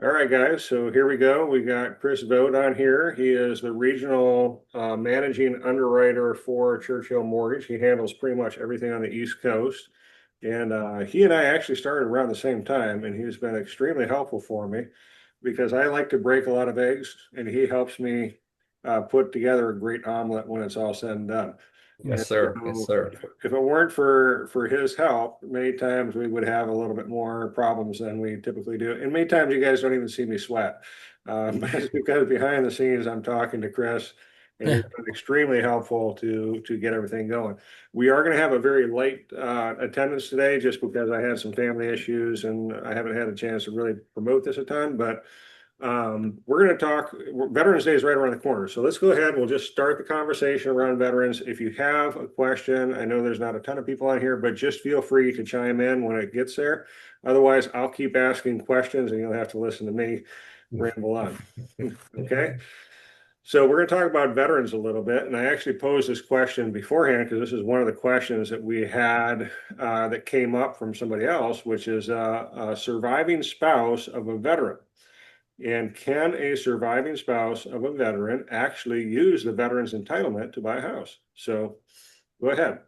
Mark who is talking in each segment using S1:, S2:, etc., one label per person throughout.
S1: All right, guys. So here we go. We got Chris Vogt on here. He is the regional managing underwriter for Churchill Mortgage. He handles pretty much everything on the East Coast. And he and I actually started around the same time, and he's been extremely helpful for me because I like to break a lot of eggs, and he helps me put together a great omelet when it's all said and done. And
S2: Yes, sir. Yes,
S1: so
S2: sir.
S1: if it weren't for his help, many times we would have a little bit more problems than we typically do. And many times you guys don't even see me sweat. But it's because behind the scenes I'm talking to Chris, and he's been extremely helpful to get everything going. We are going to have a very light attendance today, just because I had some family issues and I haven't had a chance to really promote this a ton. But we're going to talk. Veterans Day is right around the corner, so let's go ahead. We'll just start the conversation around veterans. If you have a question, I know there's not a ton of people on here, but just feel free to chime in when it gets there. Otherwise, I'll keep asking questions, and you'll have to listen to me ramble on. Okay. So we're going to talk about veterans a little bit, and I actually posed this question beforehand because this is one of the questions that we had that came up from somebody else, which is a surviving spouse of a veteran. And can a surviving spouse of a veteran actually use the veteran's entitlement to buy a house? So go ahead.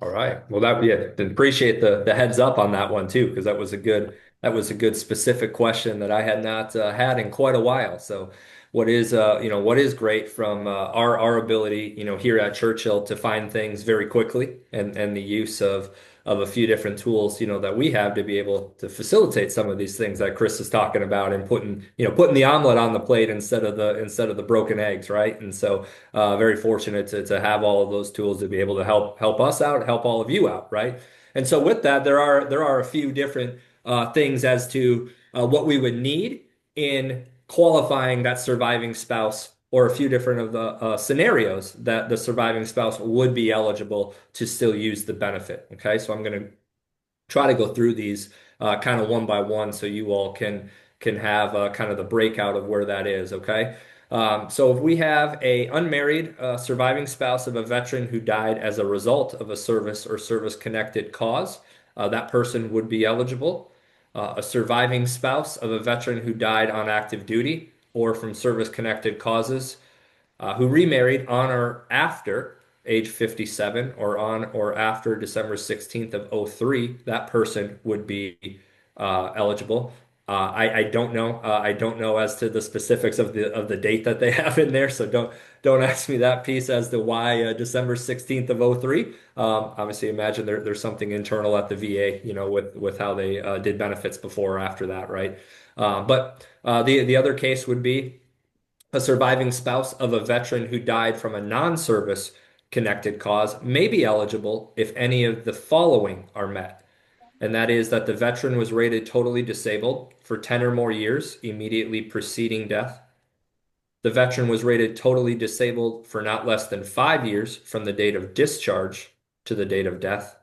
S2: All right. Well, appreciate the heads up on that one too, because that was a good specific question that I had not had in quite a while. So, what is great from our ability, here at Churchill to find things very quickly and the use of a few different tools, that we have to be able to facilitate some of these things that Chris is talking about and putting the omelet on the plate instead of the broken eggs, right? And so very fortunate to have all of those tools to be able to help us out, help all of you out, right? And so with that, there are a few different things as to what we would need in qualifying that surviving spouse, or a few different of the scenarios that the surviving spouse would be eligible to still use the benefit. Okay, so I'm going to try to go through these kind of one by one so you all can have kind of the breakout of where that is. Okay. So if we have a unmarried surviving spouse of a veteran who died as a result of a service or service-connected cause, that person would be eligible. A surviving spouse of a veteran who died on active duty or from service-connected causes, who remarried on or after age 57 or on or after December 16th of '03, that person would be eligible. I don't know. I don't know as to the specifics of the date that they have in there, so don't ask me that piece as to why December 16th of '03. Obviously, imagine there's something internal at the VA, with how they did benefits before or after that, right? But the other case would be a surviving spouse of a veteran who died from a non-service connected cause may be eligible if any of the following are met. And that is that the veteran was rated totally disabled for 10 or more years immediately preceding death. The veteran was rated totally disabled for not less than 5 years from the date of discharge to the date of death.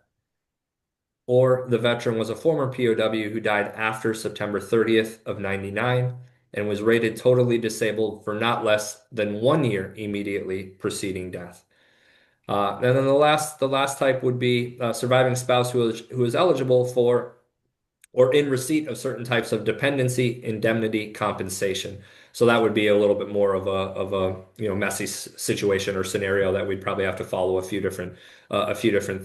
S2: Or the veteran was a former POW who died after September 30th of '99 and was rated totally disabled for not less than 1 year immediately preceding death. And then the last type would be a surviving spouse who is eligible for or in receipt of certain types of dependency indemnity compensation. So that would be a little bit more of a messy situation or scenario that we'd probably have to follow a few different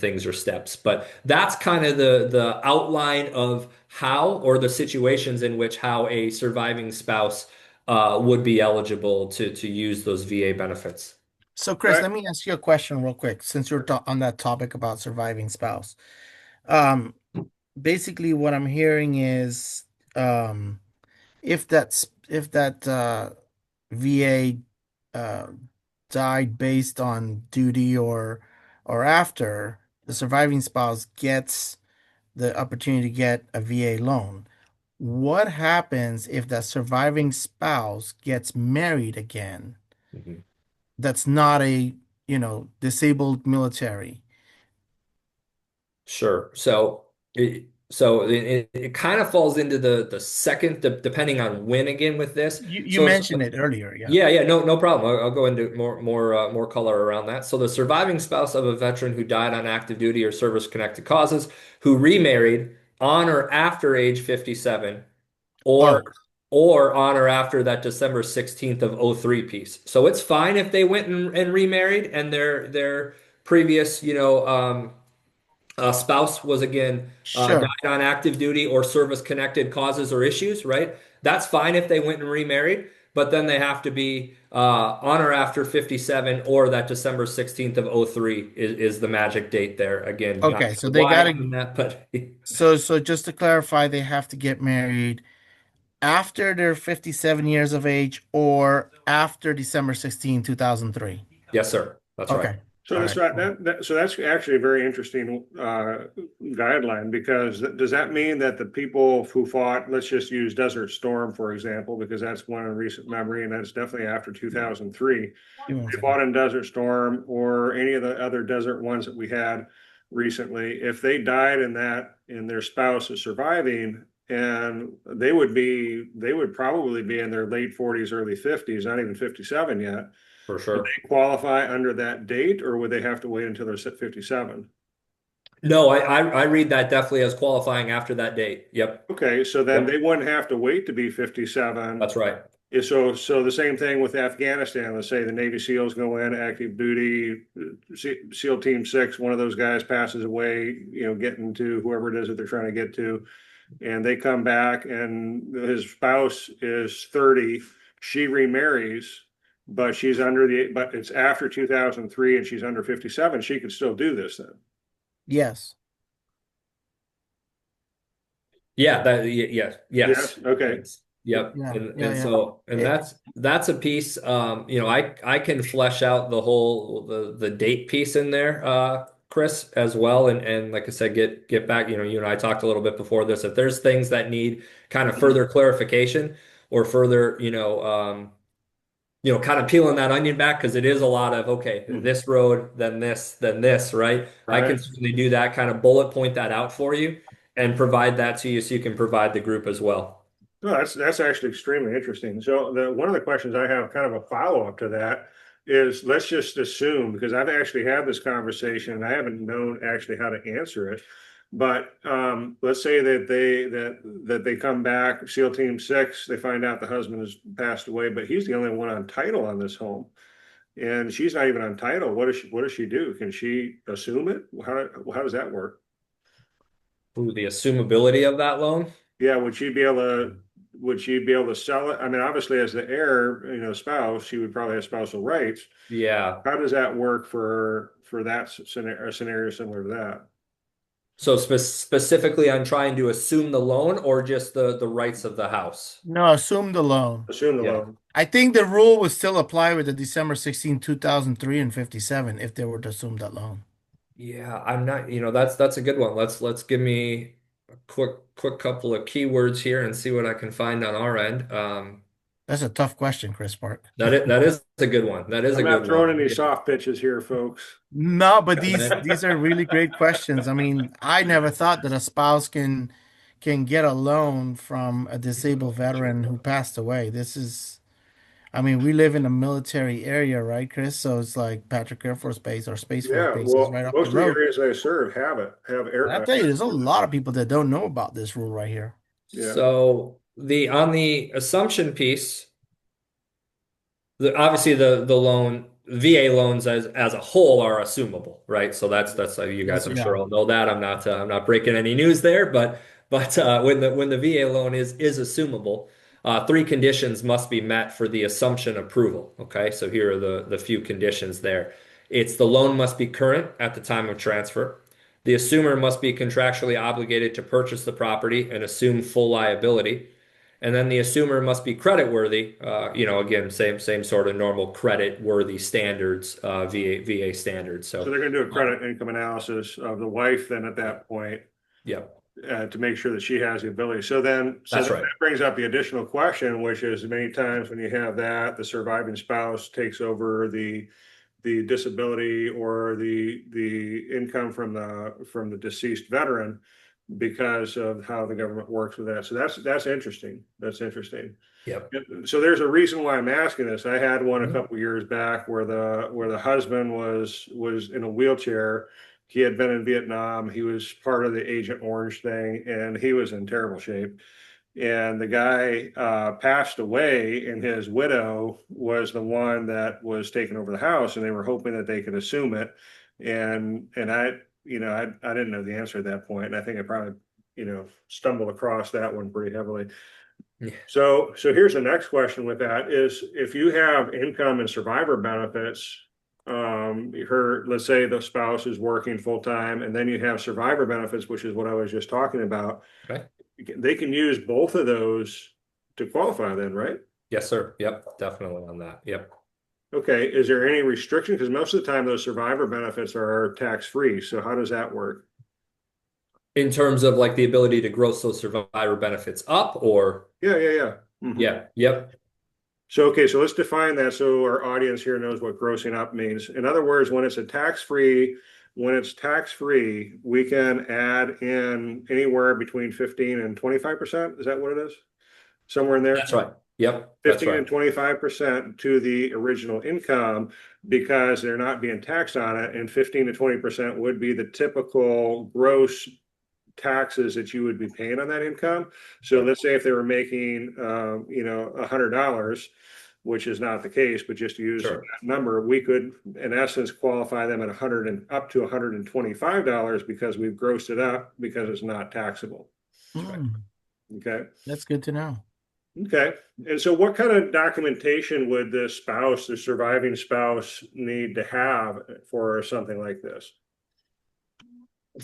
S2: things or steps. But that's kind of the outline of how, or the situations in which how a surviving spouse would be eligible to use those VA benefits.
S3: So,
S1: All
S3: Chris,
S1: right.
S3: let me ask you a question real quick, since you're on that topic about surviving spouse. Um, Basically, what I'm hearing is, um, if that VA uh, died based on duty or after, the surviving spouse gets the opportunity to get a VA loan. What happens if that surviving spouse gets married again?
S2: Mhm.
S3: That's not a, disabled military.
S2: Sure. So it kind of falls into the second, depending on when again with this.
S3: You
S2: So,
S3: mentioned it earlier, yeah.
S2: yeah, yeah, no problem. I'll go into more color around that. So the surviving spouse of a veteran who died on active duty or service-connected causes, who remarried on or after age 57, or
S3: Oh.
S2: or on or after that December 16th of '03 piece. So it's fine if they went and remarried and their previous, spouse was again died
S3: Sure.
S2: on active duty or service connected causes or issues, right? That's fine if they went and remarried, but then they have to be on or after 57 or that December 16th of '03 is the magic date there. Again, not
S3: Okay, so
S2: sure
S3: they
S2: why
S3: gotta
S2: on that, but
S3: so just to clarify, they have to get married after they're 57 years of age or after December 16, 2003.
S2: yes, sir. That's right.
S3: Okay.
S1: So
S3: All
S1: that's
S3: right.
S1: right. So that's actually a very interesting guideline, because does that mean that the people who fought, let's just use Desert Storm, for example, because that's one in recent memory, and that's definitely after 2003.
S3: Give me one
S1: They
S3: second.
S1: fought in Desert Storm or any of the other desert ones that we had recently. If they died in that, and their spouse is surviving, and they would probably be in their late 40s, early 50s, not even 57 yet.
S2: For
S1: Would
S2: sure.
S1: they qualify under that date, or would they have to wait until they're 57?
S2: No, I read that definitely as qualifying after that date. Yep.
S1: Okay, so then they
S2: Yep.
S1: wouldn't have to wait to be 57.
S2: That's right.
S1: So the same thing with Afghanistan. Let's say the Navy SEALs go in active duty, SEAL Team 6, one of those guys passes away, getting to whoever it is that they're trying to get to, and they come back and his spouse is 30, she remarries, but it's after 2003 and she's under 57, she could still do this then.
S3: Yes.
S2: Yeah, yeah,
S1: Yes,
S2: yes.
S1: okay.
S2: Yes. Yep.
S3: Yeah. Yeah.
S2: And
S3: Yeah.
S2: so and
S3: It,
S2: that's a piece I can flesh out the whole the date piece in there Chris as well and like I said get back you and I talked a little bit before this if there's things that need kind of further clarification or further kind of peeling that onion back because it is a lot of, okay,
S1: Mhm.
S2: this road, then this, right? I can
S1: Right.
S2: certainly do that, kind of bullet point that out for you and provide that to you so you can provide the group as well.
S1: No, that's actually extremely interesting. So one of the questions I have, kind of a follow-up to that, is let's just assume, because I've actually had this conversation and I haven't known actually how to answer it. But let's say that they come back, SEAL Team 6, they find out the husband has passed away, but he's the only one on title on this home. And she's not even on title. What does she do? Can she assume it? How does that work?
S2: Ooh, the assumability of that loan.
S1: Yeah, would she be able to sell it? I mean, obviously, as the heir, spouse, she would probably have spousal rights.
S2: Yeah.
S1: How does that work for that scenario, a scenario similar to that?
S2: So specifically on trying to assume the loan or just the rights of the house.
S3: no, assume the loan.
S1: Assume the
S2: Yeah.
S1: loan.
S3: I think the rule would still apply with the December 16, 2003 and 57 if they were to assume that loan.
S2: Yeah, I'm not, that's a good one. Let's give me a quick couple of keywords here and see what I can find on our end.
S3: That's a tough question, Chris Park.
S2: That is a good one. That is
S1: I'm
S2: a
S1: not
S2: good
S1: throwing
S2: one.
S1: any soft pitches here, folks.
S3: No, but these
S2: Okay.
S3: these are really great questions. I mean, I never thought that a spouse can get a loan from a disabled veteran who passed away. I mean, we live in a military area, right, Chris? So it's like Patrick Air Force Base or Space Force
S1: Yeah,
S3: Base is
S1: well,
S3: right up the
S1: most of the
S3: road.
S1: areas I serve have
S3: And I
S1: air.
S3: tell you, there's a lot of people that don't know about this rule right here.
S1: Yeah.
S2: So the on the assumption piece, obviously the loan VA loans as a whole are assumable, right? So that's you guys
S3: That's
S2: I'm
S3: yeah.
S2: sure all know that. I'm not breaking any news there, but when the VA loan is assumable, three conditions must be met for the assumption approval. Okay, so here are the few conditions there. It's the loan must be current at the time of transfer. The assumer must be contractually obligated to purchase the property and assume full liability. And then the assumer must be credit worthy. Again, same sort of normal credit worthy standards, VA standards.
S1: So
S2: So,
S1: they're going to do a credit income analysis of the wife then at that point,
S2: yeah,
S1: to make sure that she has the ability. So then
S2: that's right.
S1: that brings up the additional question, which is many times when you have that, the surviving spouse takes over the disability or the income from the deceased veteran because of how the government works with that. So that's interesting. That's interesting.
S2: Yep.
S1: So there's a reason why I'm asking this. I had one a
S2: Mhm.
S1: couple years back where the husband was in a wheelchair. He had been in Vietnam. He was part of the Agent Orange thing, and he was in terrible shape. And the guy passed away, and his widow was the one that was taking over the house, and they were hoping that they could assume it. And I didn't know the answer at that point, and I think I probably stumbled across that one pretty heavily.
S2: Yeah.
S1: So here's the next question with that is if you have income and survivor benefits, let's say the spouse is working full time, and then you have survivor benefits, which is what I was just talking about.
S2: Okay.
S1: They can use both of those to qualify then, right?
S2: Yes, sir. Yep. Definitely on that. Yep.
S1: Okay. Is there any restriction? Because most of the time those survivor benefits are tax free. So how does that work?
S2: In terms of like the ability to gross those survivor benefits up or
S1: Yeah. Mhm.
S2: yeah. Yep.
S1: So, okay, so let's define that so our audience here knows what grossing up means. In other words, when it's tax-free, we can add in anywhere between 15 and 25%. Is that what it is? Somewhere in there?
S2: That's right. Yep. That's
S1: 15 and
S2: right.
S1: 25% to the original income because they're not being taxed on it, and 15 to 20% would be the typical gross taxes that you would be paying on that income. So
S2: Right.
S1: let's say if they were making, $100, which is not the case, but just to use that
S2: Sure.
S1: number, we could, in essence, qualify them at 100 and up to $125 because we've grossed it up because it's not taxable.
S2: That's right.
S3: Mm,
S1: Okay.
S3: that's good to know.
S1: Okay. And so what kind of documentation would the surviving spouse need to have for something like this?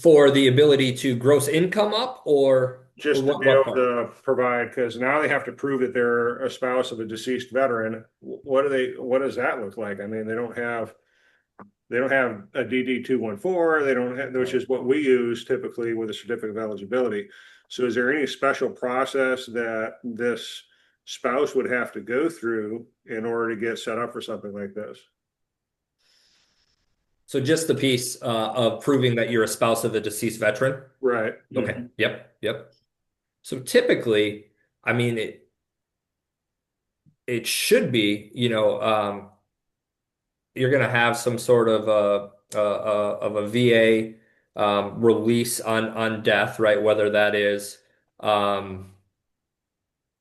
S2: For the ability to gross income up or
S1: Just to be
S2: what
S1: able
S2: part?
S1: to provide, because now they have to prove that they're a spouse of a deceased veteran. What does that look like? I mean, they don't have a DD 214, they don't have, which
S2: Right.
S1: is what we use typically with a certificate of eligibility. So is there any special process that this spouse would have to go through in order to get set up for something like this?
S2: So just the piece of proving that you're a spouse of a deceased veteran.
S1: Right.
S2: Okay.
S1: Mhm.
S2: Yep. Yep. So typically, I mean it should be, you're going to have some sort of a VA release on death, right? Um,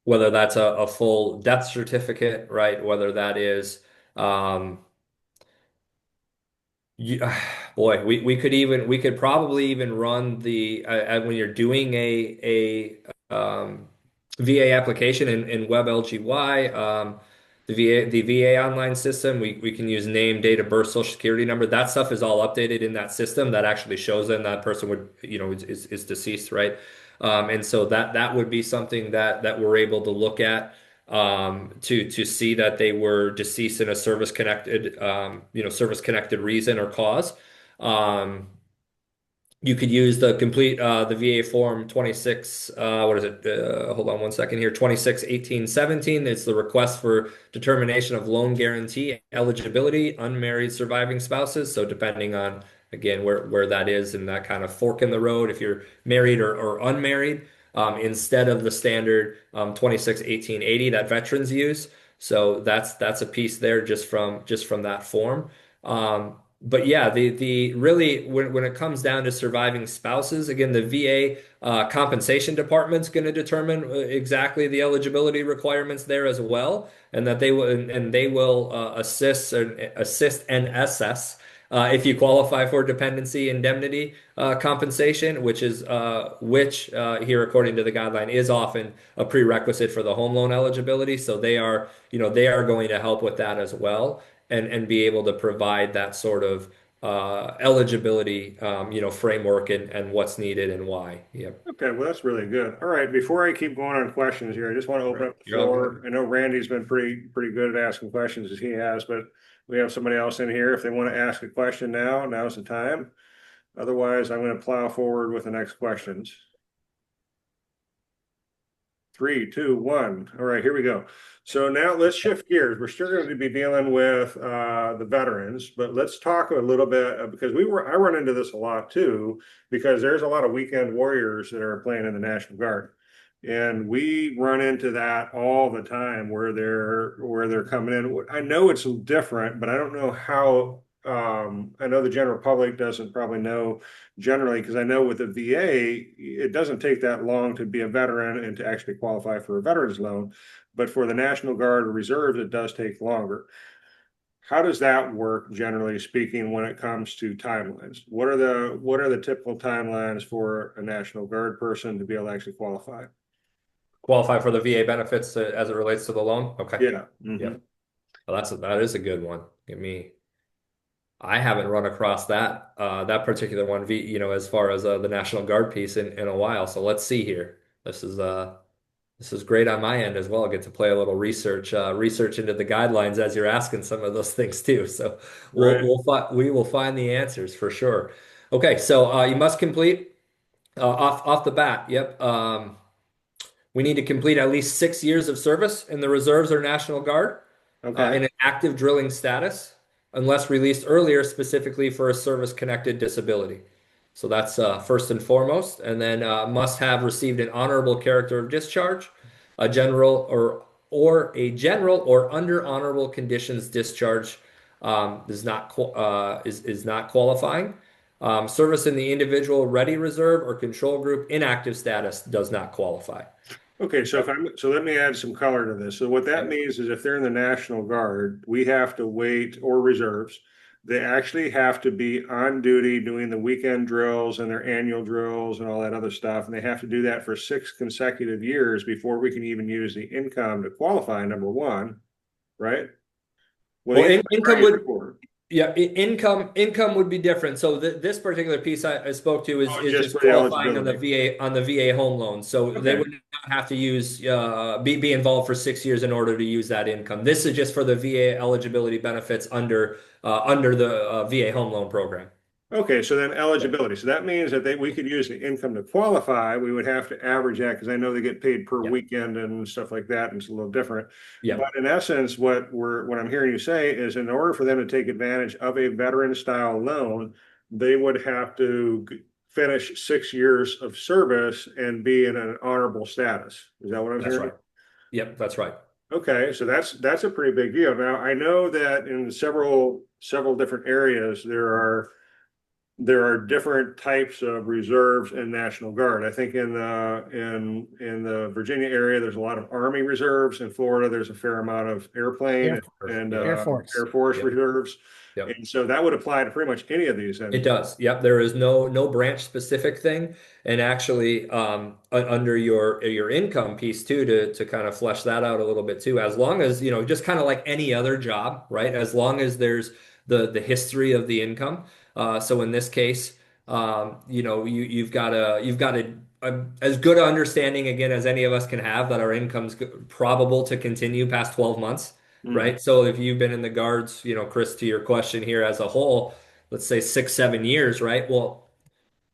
S2: whether that's a full death certificate, right? Whether that is um, you, boy, we could probably even run the when you're doing a VA application in WebLGY, the VA online system, we can use name, date of birth, social security number. That stuff is all updated in that system. That actually shows them that person would, is deceased, right? And so that would be something that we're able to look at to see that they were deceased in a service connected reason or cause. Um, you could use the VA form 26, what is it? Hold on one second here. 26/18/17. It's the request for determination of loan guarantee eligibility, unmarried surviving spouses. So depending on, again, where that is and that kind of fork in the road, if you're married or unmarried, instead of the standard 26/18/80 that veterans use. So that's a piece there just from that form. But yeah, the really when it comes down to surviving spouses, again, the VA compensation department's going to determine exactly the eligibility requirements there as well, and that they will assist and assess if you qualify for dependency indemnity compensation, which here according to the guideline is often a prerequisite for the home loan eligibility. So they are going to help with that as well and be able to provide that sort of eligibility, framework and what's needed and why. Yep.
S1: Okay, well, that's really good. All right, before I keep going on questions here, I just want to open
S2: Right.
S1: up the
S2: You're all
S1: floor.
S2: good.
S1: I know Randy's been pretty good at asking questions as he has, but we have somebody else in here. If they want to ask a question now's the time. Otherwise, I'm going to plow forward with the next questions. 3, 2, 1. All right, here we go. So now let's shift gears. We're still going to be dealing with the veterans, but let's talk a little bit because I run into this a lot too, because there's a lot of weekend warriors that are playing in the National Guard. And we run into that all the time where they're coming in. I know it's different, but I don't know I know the general public doesn't probably know generally, because I know with the VA, it doesn't take that long to be a veteran and to actually qualify for a veteran's loan. But for the National Guard or Reserve, it does take longer. How does that work, generally speaking, when it comes to timelines? What are the typical timelines for a National Guard person to be able to actually qualify?
S2: Qualify for the VA benefits as it relates to the loan? Okay.
S1: Yeah.
S2: Yeah. Well, that is a good one. I haven't run across that particular one, as far as the National Guard piece in a while. So let's see here. This is great on my end as well. I get to play a little research into the guidelines as you're asking some of those things too. So
S1: Right.
S2: we will find the answers for sure. Okay, so you must complete off the bat. Yep. We need to complete at least 6 years of service in the reserves or National Guard
S1: Okay.
S2: in an active drilling status, unless released earlier specifically for a service-connected disability. So that's first and foremost. And then must have received an honorable character of discharge, a general or a general or under honorable conditions discharge is not qualifying. Service in the individual ready reserve or control group inactive status does not qualify.
S1: Okay, so let me add some color to this. So what that
S2: Yep.
S1: means is if they're in the National Guard, we have to wait, or reserves. They actually have to be on duty doing the weekend drills and their annual drills and all that other stuff. And they have to do that for 6 consecutive years before we can even use the income to qualify, number one, right? Well, the
S2: Well,
S1: income's
S2: income
S1: raised
S2: would
S1: before.
S2: Yeah, income would be different. So this particular piece I spoke to
S1: Oh,
S2: is
S1: just
S2: just
S1: for the
S2: qualifying on the
S1: eligibility.
S2: VA home loan. So they
S1: Okay.
S2: would not have to use be involved for 6 years in order to use that income. This is just for the VA eligibility benefits under the VA home loan program.
S1: Okay, so then
S2: Yeah.
S1: eligibility. So that means that we could use the income to qualify. We would have to average that because I know they get paid per
S2: Yeah.
S1: weekend and stuff like that, and it's a little different.
S2: Yeah.
S1: But in essence, what I'm hearing you say is in order for them to take advantage of a veteran style loan, they would have to finish 6 years of service and be in an honorable status. Is that what I'm
S2: That's
S1: hearing?
S2: right. Yep, that's right.
S1: Okay, so that's a pretty big deal. Now I know that in several different areas there are different types of reserves in National Guard. I think in the Virginia area, there's a lot of Army reserves. In Florida, there's a fair amount of airplane
S3: Air
S1: and
S2: Yep.
S3: Air Force.
S1: Air Force
S2: Yep.
S1: reserves.
S2: Yep.
S1: And so that would apply to pretty much any of these.
S2: It
S1: And
S2: does. Yep. There is no branch specific thing. And actually, under your income piece too, to kind of flesh that out a little bit too, as long as, just kind of like any other job, right? As long as there's the history of the income. So in this case, you've got as good an understanding again as any of us can have that our income's probable to continue past 12 months,
S1: Mhm.
S2: right? So if you've been in the guards, Chris, to your question here as a whole, let's say 6, 7 years, right? Well,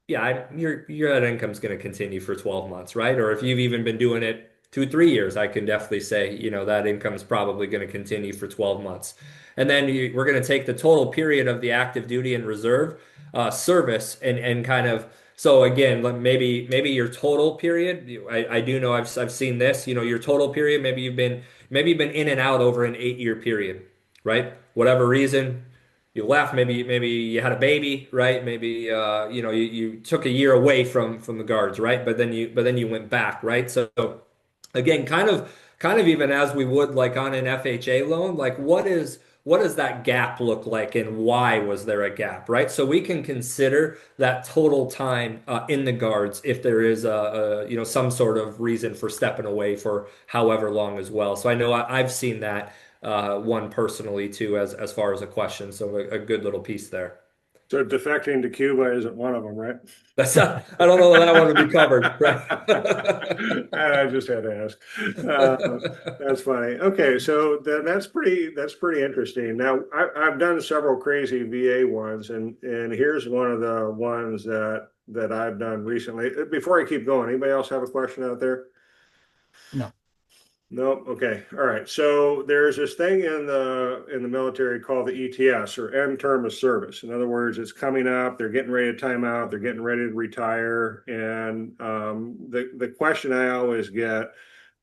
S2: yeah, your net income's going to continue for 12 months, right? Or if you've even been doing it 2, 3 years, I can definitely say, that income is probably going to continue for 12 months. And then we're going to take the total period of the active duty and reserve service and kind of so again, maybe your total period. I do know I've seen this. Your total period. Maybe you've been in and out over an 8 year period, right? Whatever reason, you left, maybe you had a baby, right? Maybe you took a year away from the guards, right? But then you went back, right? So again, kind of even as we would like on an FHA loan, like what does that gap look like and why was there a gap, right? So we can consider that total time in the guards if there is some sort of reason for stepping away for however long as well. So I know I've seen that one personally too as far as a question. So a good little piece there.
S1: So defecting to Cuba isn't one of them, right?
S2: That's not, I don't know that that one would be covered, right?
S1: I just had to ask. That's funny. Okay, so that's pretty interesting. Now I've done several crazy VA ones, and here's one of the ones that I've done recently. Before I keep going, anybody else have a question out there?
S3: No.
S1: No. Okay. All right. So there's this thing in the military called the ETS, or end term of service. In other words, it's coming up. They're getting ready to time out. They're getting ready to retire. And the question I always get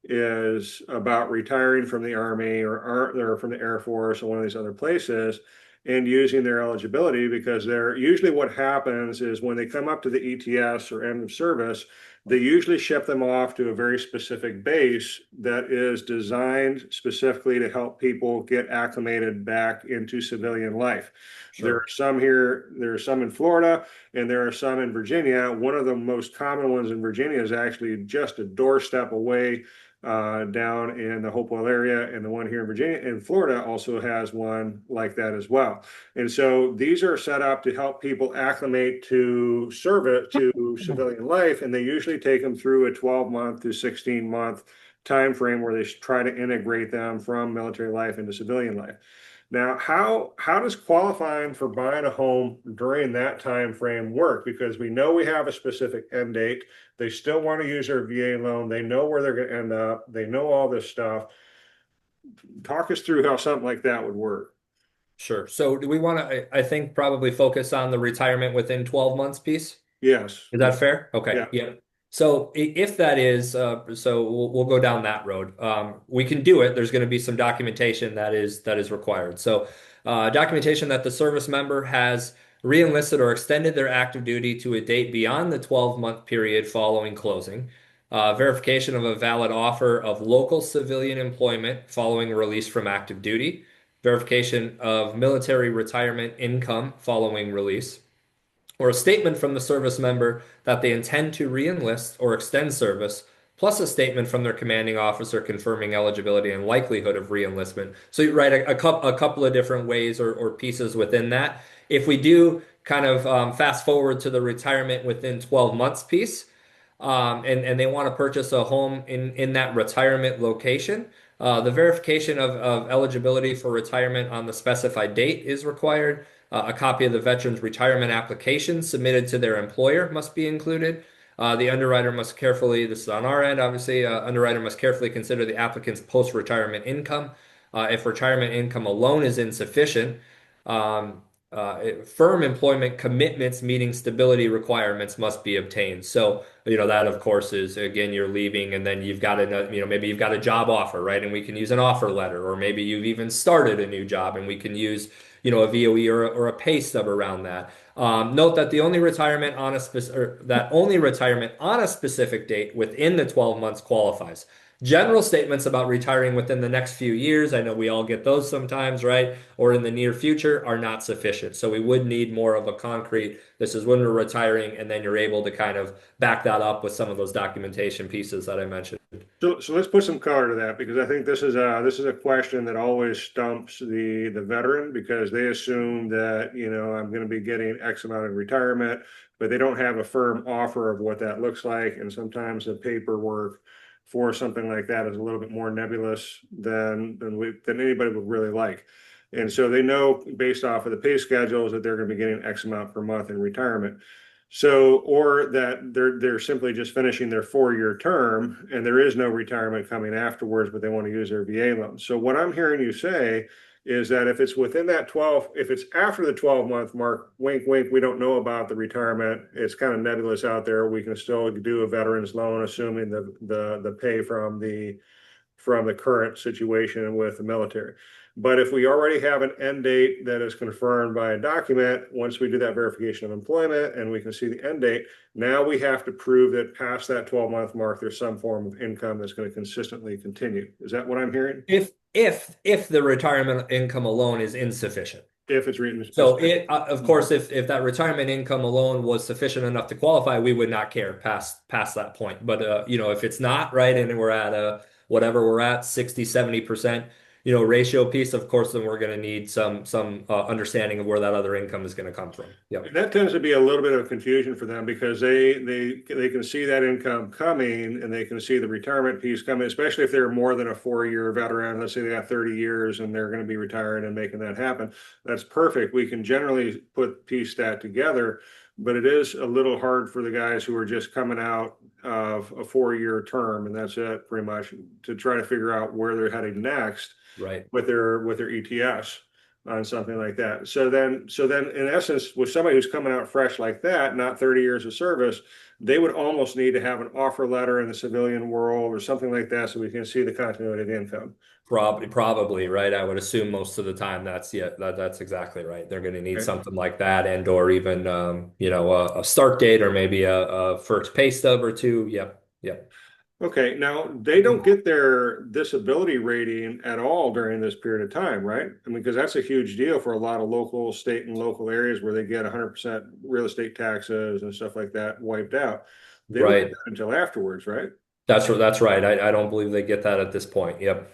S1: is about retiring from the Army or from the Air Force or one of these other places. and using their eligibility, because they're usually, what happens is when they come up to the ETS or end of service, they usually ship them off to a very specific base that is designed specifically to help people get acclimated back into civilian life. There
S2: Sure.
S1: are some here, there are some in Florida, and there are some in Virginia. One of the most common ones in Virginia is actually just a doorstep away down in the Hopewell area, and the one here in Virginia and Florida also has one like that as well. And so these are set up to help people acclimate to service, to civilian life, and they usually take them through a 12-month to 16-month time frame where they try to integrate them from military life into civilian life. Now, how does qualifying for buying a home during that time frame work? Because we know we have a specific end date. They still want to use their VA loan. They know where they're going to end up. They know all this stuff. Talk us through how something like that would work.
S2: Sure. So do we want to, I think, probably focus on the retirement within 12 months piece?
S1: Yes.
S2: Is that fair? Okay.
S1: Yeah.
S2: Yeah. So if that is, so we'll go down that road. We can do it. There's going to be some documentation that is required. So documentation that the service member has reenlisted or extended their active duty to a date beyond the 12-month period following closing. Verification of a valid offer of local civilian employment following release from active duty. Verification of military retirement income following release, or a statement from the service member that they intend to re-enlist or extend service, plus a statement from their commanding officer confirming eligibility and likelihood of re-enlistment. So you write a couple of different ways or pieces within that. If we do kind of fast forward to the retirement within 12 months piece, and they want to purchase a home in that retirement location, the verification of eligibility for retirement on the specified date is required. A copy of the veteran's retirement application submitted to their employer must be included. The underwriter must carefully, this is on our end, obviously, underwriter must carefully consider the applicant's post-retirement income. If retirement income alone is insufficient, um, firm employment commitments meeting stability requirements must be obtained. So, that of course is, again, you're leaving and then you've got maybe you've got a job offer, right? And we can use an offer letter, or maybe you've even started a new job and we can use, a VOE or a pay stub around that. Note that only retirement on a specific date within the 12 months qualifies. General statements about retiring within the next few years, I know we all get those sometimes, right? Or in the near future, are not sufficient. So we would need more of a concrete, this is when we're retiring, and then you're able to kind of back that up with some of those documentation pieces that I mentioned.
S1: So let's put some color to that, because I think this is a question that always stumps the veteran, because they assume that, I'm going to be getting X amount in retirement, but they don't have a firm offer of what that looks like. And sometimes the paperwork for something like that is a little bit more nebulous than anybody would really like. And so they know based off of the pay schedules that they're going to be getting X amount per month in retirement. So, or that they're simply just finishing their 4-year term and there is no retirement coming afterwards, but they want to use their VA loan. So what I'm hearing you say is that if it's within that 12, if it's after the 12-month mark, wink, wink, we don't know about the retirement. It's kind of nebulous out there. We can still do a veteran's loan, assuming the pay from the current situation with the military. But if we already have an end date that is confirmed by a document, once we do that verification of employment and we can see the end date, now we have to prove that past that 12-month mark, there's some form of income that's going to consistently continue. Is that what I'm hearing?
S2: If the retirement income alone is insufficient.
S1: If it's written.
S2: So of course, if that retirement income alone was sufficient enough to qualify, we would not care past that point. But if it's not, right, and we're at whatever we're at, 60-70%, ratio piece, of course, then we're going to need some understanding of where that other income is going to come from. Yeah.
S1: That tends to be a little bit of confusion for them, because they can see that income coming and they can see the retirement piece coming, especially if they're more than a 4-year veteran. Let's say they got 30 years and they're going to be retired and making that happen. That's perfect. We can generally piece that together, but it is a little hard for the guys who are just coming out of a 4-year term and that's it pretty much, to try to figure out where they're heading next.
S2: Right.
S1: With their ETS. on something like that. So then in essence, with somebody who's coming out fresh like that, not 30 years of service, they would almost need to have an offer letter in the civilian world or something like that so we can see the continuity of income.
S2: Probably, right. I would assume most of the time that's exactly right. They're going to need
S1: Okay.
S2: something like that, and or even a start date or maybe a first pay stub or two. Yep, yep.
S1: Okay, now they don't get their disability rating at all during this period of time, right? I mean, because that's a huge deal for a lot of local, state, and local areas where they get 100% real estate taxes and stuff like that wiped out. They don't get
S2: Right.
S1: that until afterwards, right?
S2: That's right. I don't believe they get that at this point. Yep.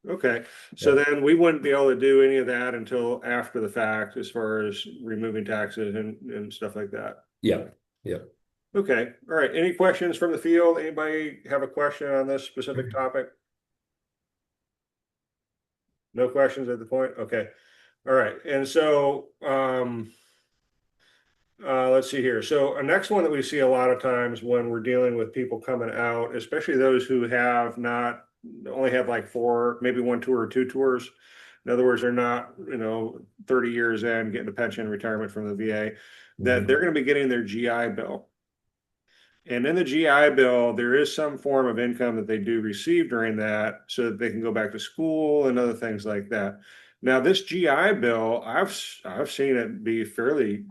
S1: Okay, so
S2: Yep.
S1: then we wouldn't be able to do any of that until after the fact, as far as removing taxes and stuff like that.
S2: Yep. Yep.
S1: Okay, all right. Any questions from the field? Anybody have a question on this specific topic? No questions at the point? Okay. All right. And so let's see here. So a next one that we see a lot of times when we're dealing with people coming out, especially those who have not only have like four, maybe one tour or two tours. In other words, they're not, 30 years in getting a pension retirement from the VA, that
S2: Mhm.
S1: they're going to be getting their GI Bill. And in the GI Bill, there is some form of income that they do receive during that so that they can go back to school and other things like that. Now, this GI Bill, I've seen it be fairly,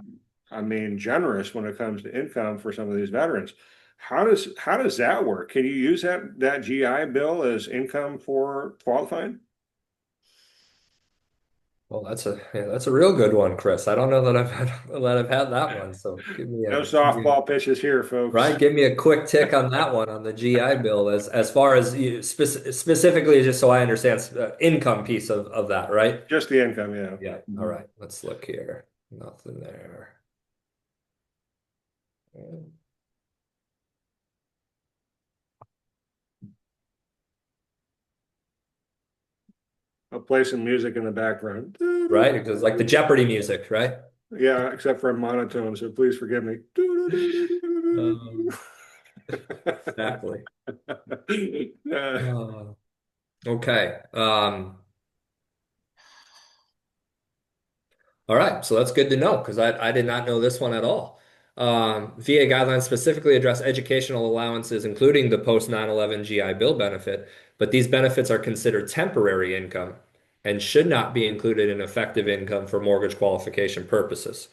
S1: I mean, generous when it comes to income for some of these veterans. How does that work? Can you use that GI Bill as income for qualifying?
S2: Well, that's a real good one, Chris. I don't know that I've had that one. So
S1: No softball pitches here, folks.
S2: right. Give me a quick tick on that one on the GI Bill as far as specifically, just so I understand income piece of that, right?
S1: Just the income, yeah.
S2: Yeah. All right. Let's look here. Nothing there.
S1: I'll play some music in the background.
S2: Right? Because like the Jeopardy music, right?
S1: Yeah, except for a monotone, so please forgive me.
S2: Um, exactly.
S1: Uh,
S2: Uh, okay. All right, so that's good to know because I did not know this one at all. VA guidelines specifically address educational allowances, including the post 9/11 GI Bill benefit, but these benefits are considered temporary income and should not be included in effective income for mortgage qualification purposes.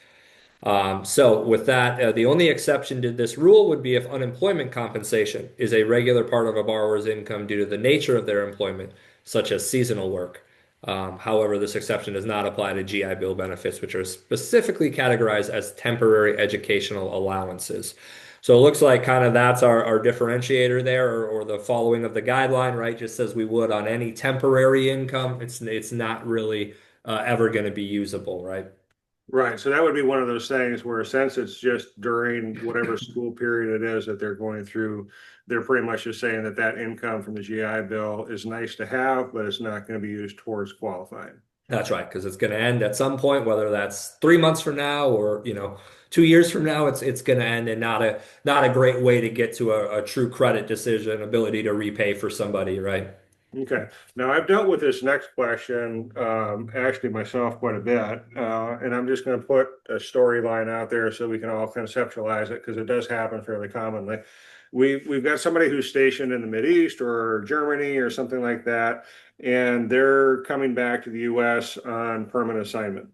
S2: So with that, the only exception to this rule would be if unemployment compensation is a regular part of a borrower's income due to the nature of their employment, such as seasonal work. However, this exception does not apply to GI Bill benefits, which are specifically categorized as temporary educational allowances. So it looks like kind of that's our differentiator there, or the following of the guideline, right? Just as we would on any temporary income, it's not really ever going to be usable, right?
S1: right, so that would be one of those things where since it's just during whatever school period it is that they're going through, they're pretty much just saying that that income from the GI Bill is nice to have, but it's not going to be used towards qualifying.
S2: That's right, because it's going to end at some point, whether that's 3 months from now or 2 years from now. It's going to end, and not a great way to get to a true credit decision, ability to repay for somebody, right?
S1: Okay, now I've dealt with this next question, actually myself quite a bit, and I'm just going to put a storyline out there so we can all conceptualize it because it does happen fairly commonly. We've got somebody who's stationed in the Mideast or Germany or something like that, and they're coming back to the U.S. on permanent assignment.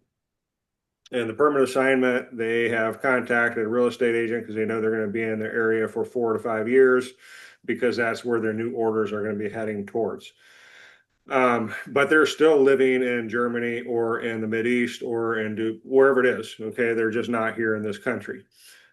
S1: And the permanent assignment, they have contacted a real estate agent because they know they're going to be in their area for 4 to 5 years because that's where their new orders are going to be heading towards. But they're still living in Germany or in the Mideast or in wherever it is. Okay, they're just not here in this country.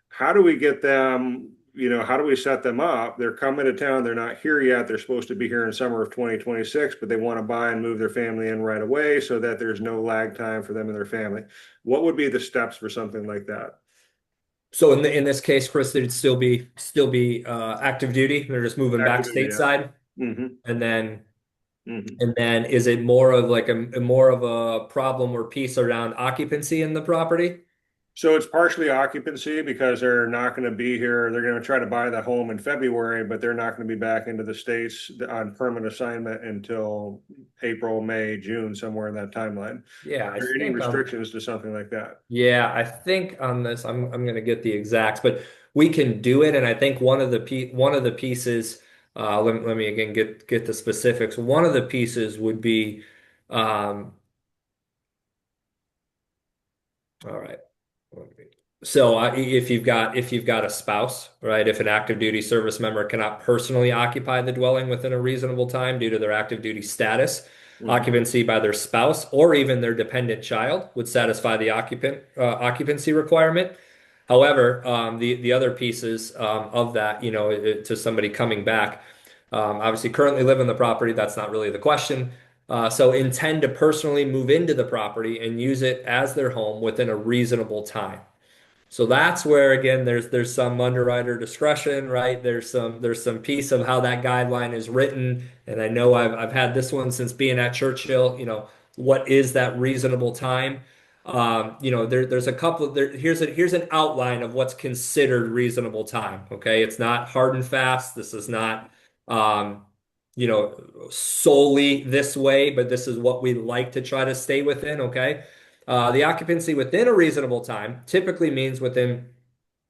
S1: How do we get them? How do we set them up? They're coming to town. They're not here yet. They're supposed to be here in summer of 2026, but they want to buy and move their family in right away so that there's no lag time for them and their family. What would be the steps for something like that?
S2: So in this case, Chris, they'd still be active duty. They're just moving back
S1: Active duty, yeah.
S2: stateside,
S1: Mm-hmm.
S2: and then
S1: Mm-hmm.
S2: and then is it more of like a more of a problem or piece around occupancy in the property?
S1: So it's partially occupancy because they're not going to be here. They're going to try to buy the home in February, but they're not going to be back into the States on permanent assignment until April, May, June, somewhere in that timeline.
S2: Yeah,
S1: Are
S2: I
S1: there any
S2: think
S1: restrictions to something like that?
S2: yeah, I think on this, I'm going to get the exacts, but we can do it. And I think one of the pieces, let me again get the specifics. One of the pieces would be, um, all right. So if you've got a spouse, right? If an active duty service member cannot personally occupy the dwelling within a reasonable time due to their active duty status,
S1: Mhm.
S2: occupancy by their spouse or even their dependent child would satisfy the occupancy requirement. However, the other pieces of that, to somebody coming back, obviously currently live in the property. That's not really the question. So intend to personally move into the property and use it as their home within a reasonable time. So that's where again there's some underwriter discretion, right? There's some piece of how that guideline is written, and I know I've had this one since being at Churchill. What is that reasonable time? There's a couple there. Here's an outline of what's considered reasonable time. Okay, it's not hard and fast. This is not um, solely this way, but this is what we like to try to stay within. Okay. The occupancy within a reasonable time typically means within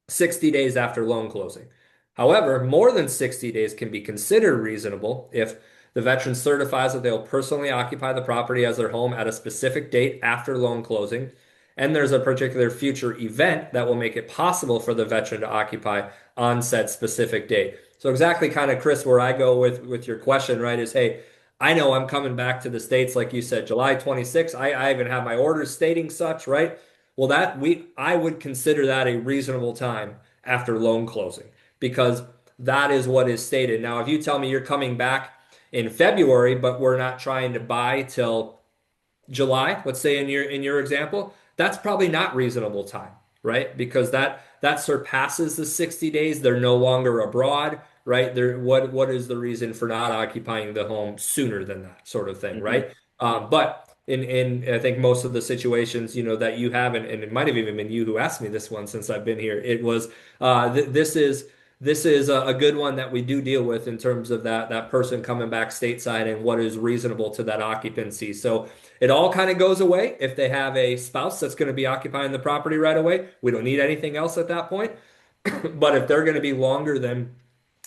S2: 60 days after loan closing. However, more than 60 days can be considered reasonable if the veteran certifies that they'll personally occupy the property as their home at a specific date after loan closing, and there's a particular future event that will make it possible for the veteran to occupy on said specific date. So exactly kind of Chris, where I go with your question, right, is hey, I know I'm coming back to the States, like you said, July 26th. I even have my orders stating such, right? Well, I would consider that a reasonable time after loan closing because that is what is stated. Now, if you tell me you're coming back in February, but we're not trying to buy till July, let's say in your example, that's probably not reasonable time, right? Because that surpasses the 60 days. They're no longer abroad, right? What is the reason for not occupying the home sooner than that sort of thing,
S1: Mhm.
S2: right? But in I think most of the situations, that you have, and it might have even been you who asked me this one since I've been here, it was this is a good one that we do deal with in terms of that person coming back stateside and what is reasonable to that occupancy. So it all kind of goes away if they have a spouse that's going to be occupying the property right away. We don't need anything else at that point. But if they're going to be longer than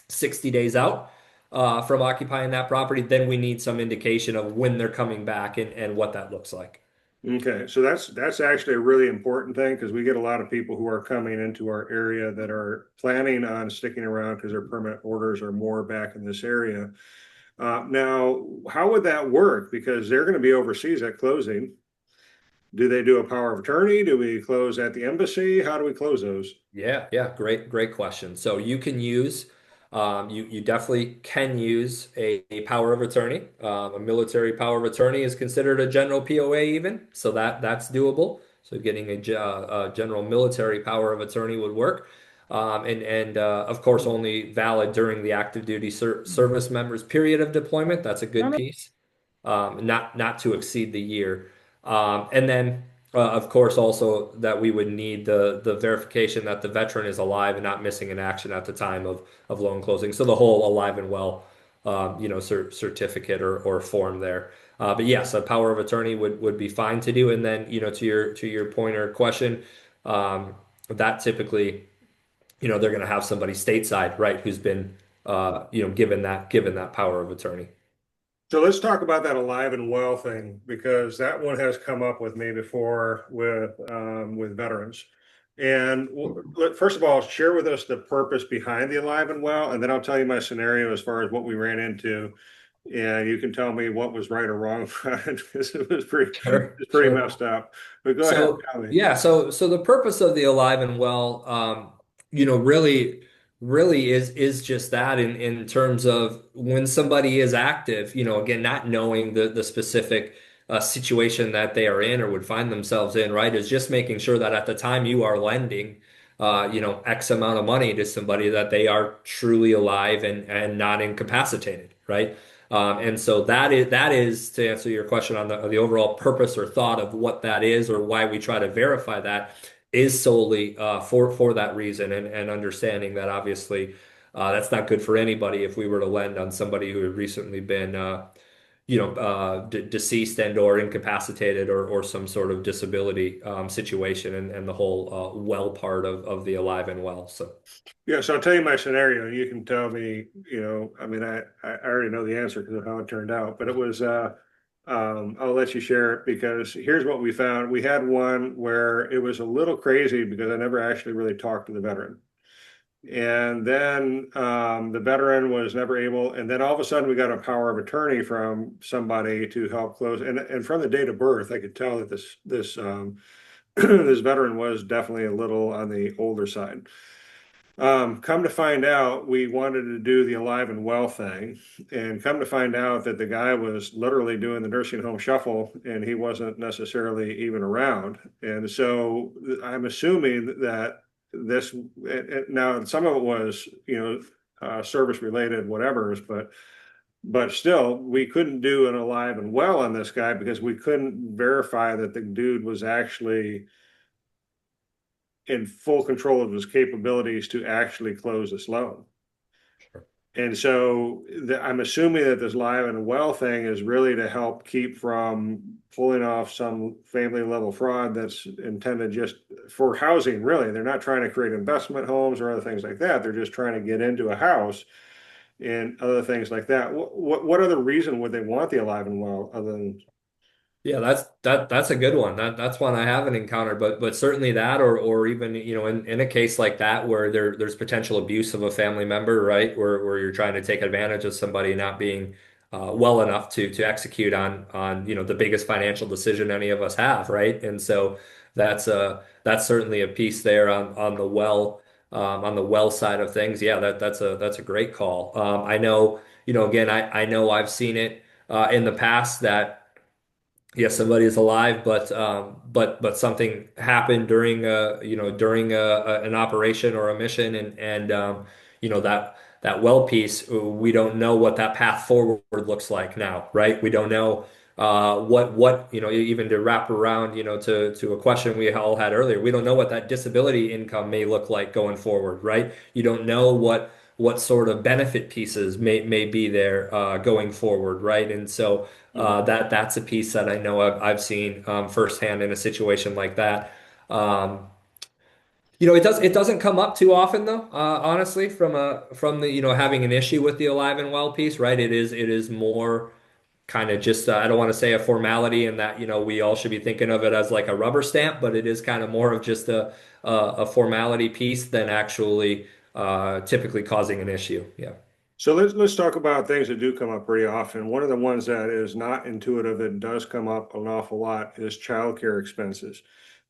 S2: 60 days out from occupying that property, then we need some indication of when they're coming back and what that looks like.
S1: Okay, so that's actually a really important thing because we get a lot of people who are coming into our area that are planning on sticking around because their permanent orders are more back in this area. Now, how would that work? Because they're going to be overseas at closing. Do they do a power of attorney? Do we close at the embassy? How do we close those?
S2: Yeah, great question. So you can use, you definitely can use a power of attorney. A military power of attorney is considered a general POA even, so that's doable. So getting a general military power of attorney would work, and of course only valid during the active duty service members period of deployment. That's a good piece, not to exceed the year. And then, of course, also that we would need the verification that the veteran is alive and not missing in action at the time of loan closing. So the whole alive and well, certificate or form there. But yes, a power of attorney would be fine to do. And then, to your point or question, that typically, they're going to have somebody stateside, right, who's been, given that power of attorney.
S1: So let's talk about that alive and well thing because that one has come up with me before with veterans. And first of all, share with us the purpose behind the alive and well, and then I'll tell you my scenario as far as what we ran into, and you can tell me what was right or wrong because
S2: Sure,
S1: it's pretty
S2: sure.
S1: messed up. But go ahead,
S2: So
S1: tell me.
S2: yeah, so the purpose of the Alive and Well, really is just that in terms of when somebody is active, again, not knowing the specific situation that they are in or would find themselves in, right, is just making sure that at the time you are lending, X amount of money to somebody that they are truly alive and not incapacitated, right? And so that is to answer your question on the overall purpose or thought of what that is or why we try to verify that is solely for that reason, and understanding that obviously that's not good for anybody if we were to lend on somebody who had recently been deceased and or incapacitated or some sort of disability situation, and the whole well part of the alive and well. So
S1: Yeah, so I'll tell you my scenario. You can tell me, I mean, I already know the answer because of how it turned out, but it was, I'll let you share it because here's what we found. We had one where it was a little crazy because I never actually really talked to the veteran. And then the veteran was never able, and then all of a sudden we got a power of attorney from somebody to help close. And from the date of birth, I could tell that this this veteran was definitely a little on the older side. Come to find out, we wanted to do the alive and well thing, and come to find out that the guy was literally doing the nursing home shuffle, and he wasn't necessarily even around. And so I'm assuming that this now some of it was service related, whatever's, but still we couldn't do an alive and well on this guy because we couldn't verify that the dude was actually in full control of his capabilities to actually close this loan.
S2: sure.
S1: And so I'm assuming that this live and well thing is really to help keep from pulling off some family level fraud that's intended just for housing, really. They're not trying to create investment homes or other things like that. They're just trying to get into a house and other things like that. What other reason would they want the alive and well other than
S2: Yeah, that's a good one. That's one I haven't encountered, but certainly that, or even in a case like that where there's potential abuse of a family member, right? Where you're trying to take advantage of somebody not being well enough to execute on the biggest financial decision any of us have, right? And so that's certainly a piece there on the well side of things. Yeah, that's a great call. I know, again, I know I've seen it in the past that yes, somebody is alive, but something happened during an operation or a mission, and that well piece, we don't know what that path forward looks like now, right? We don't know what even to wrap around to a question we all had earlier. We don't know what that disability income may look like going forward, right? You don't know what sort of benefit pieces may be there going forward, right? And so that's a piece that I know I've seen firsthand in a situation like that. Um, it doesn't come up too often though, honestly, from the having an issue with the alive and well piece, right? It is more kind of just I don't want to say a formality in that we all should be thinking of it as like a rubber stamp, but it is kind of more of just a formality piece than actually typically causing an issue. Yeah.
S1: So let's talk about things that do come up pretty often. One of the ones that is not intuitive that does come up an awful lot is childcare expenses.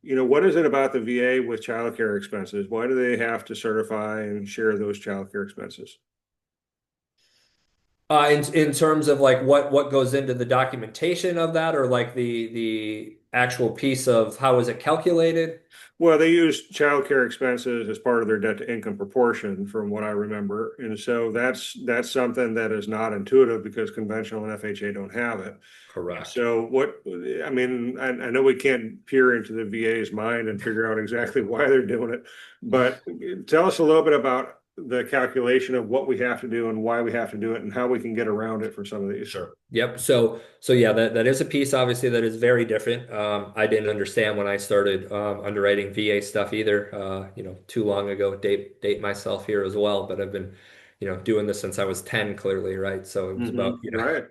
S1: What is it about the VA with childcare expenses? Why do they have to certify and share those childcare expenses?
S2: In terms of like what goes into the documentation of that, or like the actual piece of how is it calculated?
S1: Well, they use childcare expenses as part of their debt to income proportion, from what I remember. And so that's something that is not intuitive because conventional and FHA don't have it.
S2: Correct.
S1: So I mean, I know we can't peer into the VA's mind and figure out exactly why they're doing it, but tell us a little bit about the calculation of what we have to do and why we have to do it and how we can get around it for some of these.
S2: Sure. Yep. So yeah, that is a piece obviously that is very different. I didn't understand when I started underwriting VA stuff either. Too long ago. Date myself here as well, but I've been, doing this since I was 10, clearly, right? So it was about,
S1: Right.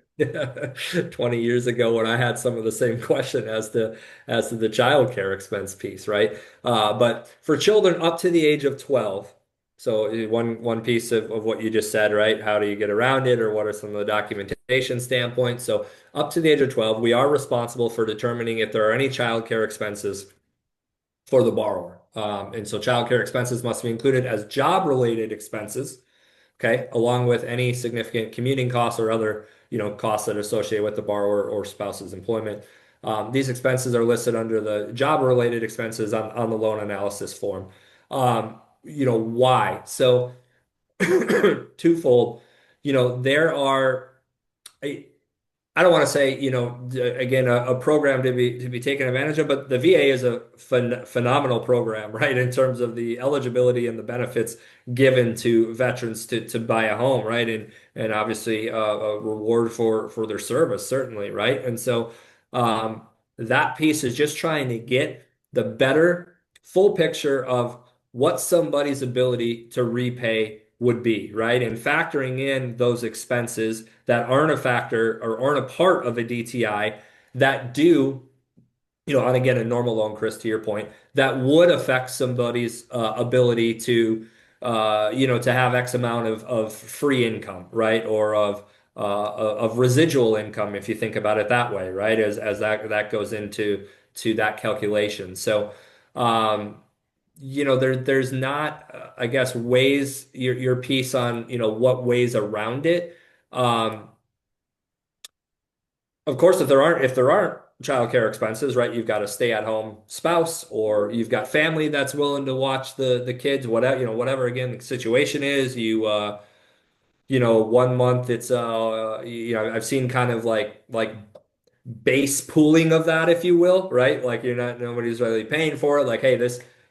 S2: 20 years ago when I had some of the same question as to the child care expense piece, right? But for children up to the age of 12. So one piece of what you just said, right? How do you get around it, or what are some of the documentation standpoints? So up to the age of 12, we are responsible for determining if there are any childcare expenses for the borrower. And so childcare expenses must be included as job-related expenses, okay, along with any significant commuting costs or other, costs that are associated with the borrower or spouse's employment. These expenses are listed under the job-related expenses on the loan analysis form. Why? So twofold, there are I don't want to say, again, a program to be taken advantage of, but the VA is a phenomenal program, right? In terms of the eligibility and the benefits given to veterans to buy a home, right? And obviously a reward for their service, certainly, right? And so um, that piece is just trying to get the better full picture of what somebody's ability to repay would be, right? And factoring in those expenses that aren't a factor or aren't a part of a DTI that do, and again, a normal loan, Chris, to your point, that would affect somebody's ability to have X amount of free income, right? Or of residual income, if you think about it that way, right? As that goes into that calculation. So, um, there's not, I guess, ways your piece on, what ways around it. Um, of course, if there aren't childcare expenses, right, you've got a stay-at-home spouse, or you've got family that's willing to watch the kids, whatever, whatever again the situation is. One month it's I've seen kind of like base pooling of that, if you will, right? Like nobody's really paying for it. Like, hey,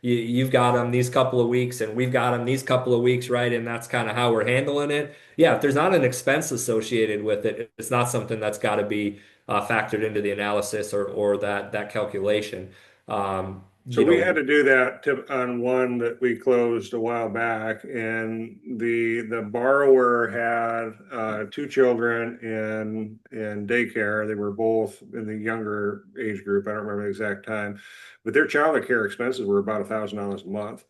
S2: you've got them these couple of weeks, and we've got them these couple of weeks, right? And that's kind of how we're handling it. Yeah, if there's not an expense associated with it, it's not something that's got to be factored into the analysis or that calculation. Um,
S1: So
S2: you
S1: we had
S2: know,
S1: to do that on one that we closed a while back, and the borrower had two children in daycare. They were both in the younger age group. I don't remember the exact time, but their child care expenses were about $1,000 a month.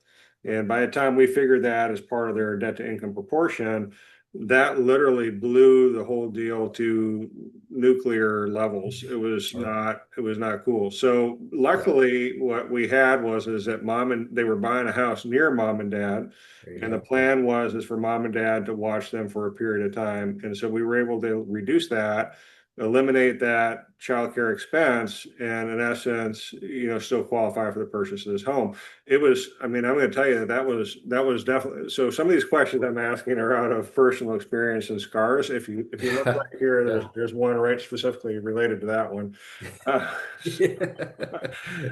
S1: And by the time we figured that as part of their debt to income proportion, that literally blew the whole deal to nuclear levels.
S2: sure.
S1: It was not cool. So
S2: Yeah,
S1: luckily what we had was is that they were buying a house near mom and dad.
S2: there you
S1: And the
S2: go.
S1: plan is for mom and dad to watch them for a period of time. And so we were able to reduce that, eliminate that childcare expense, and in essence, still qualify for the purchase of this home. I mean, I'm going to tell you that was definitely, so some of these questions I'm asking are out of personal experience and scars. If you look right here,
S2: Yeah.
S1: there's one right specifically related to that one. Uh,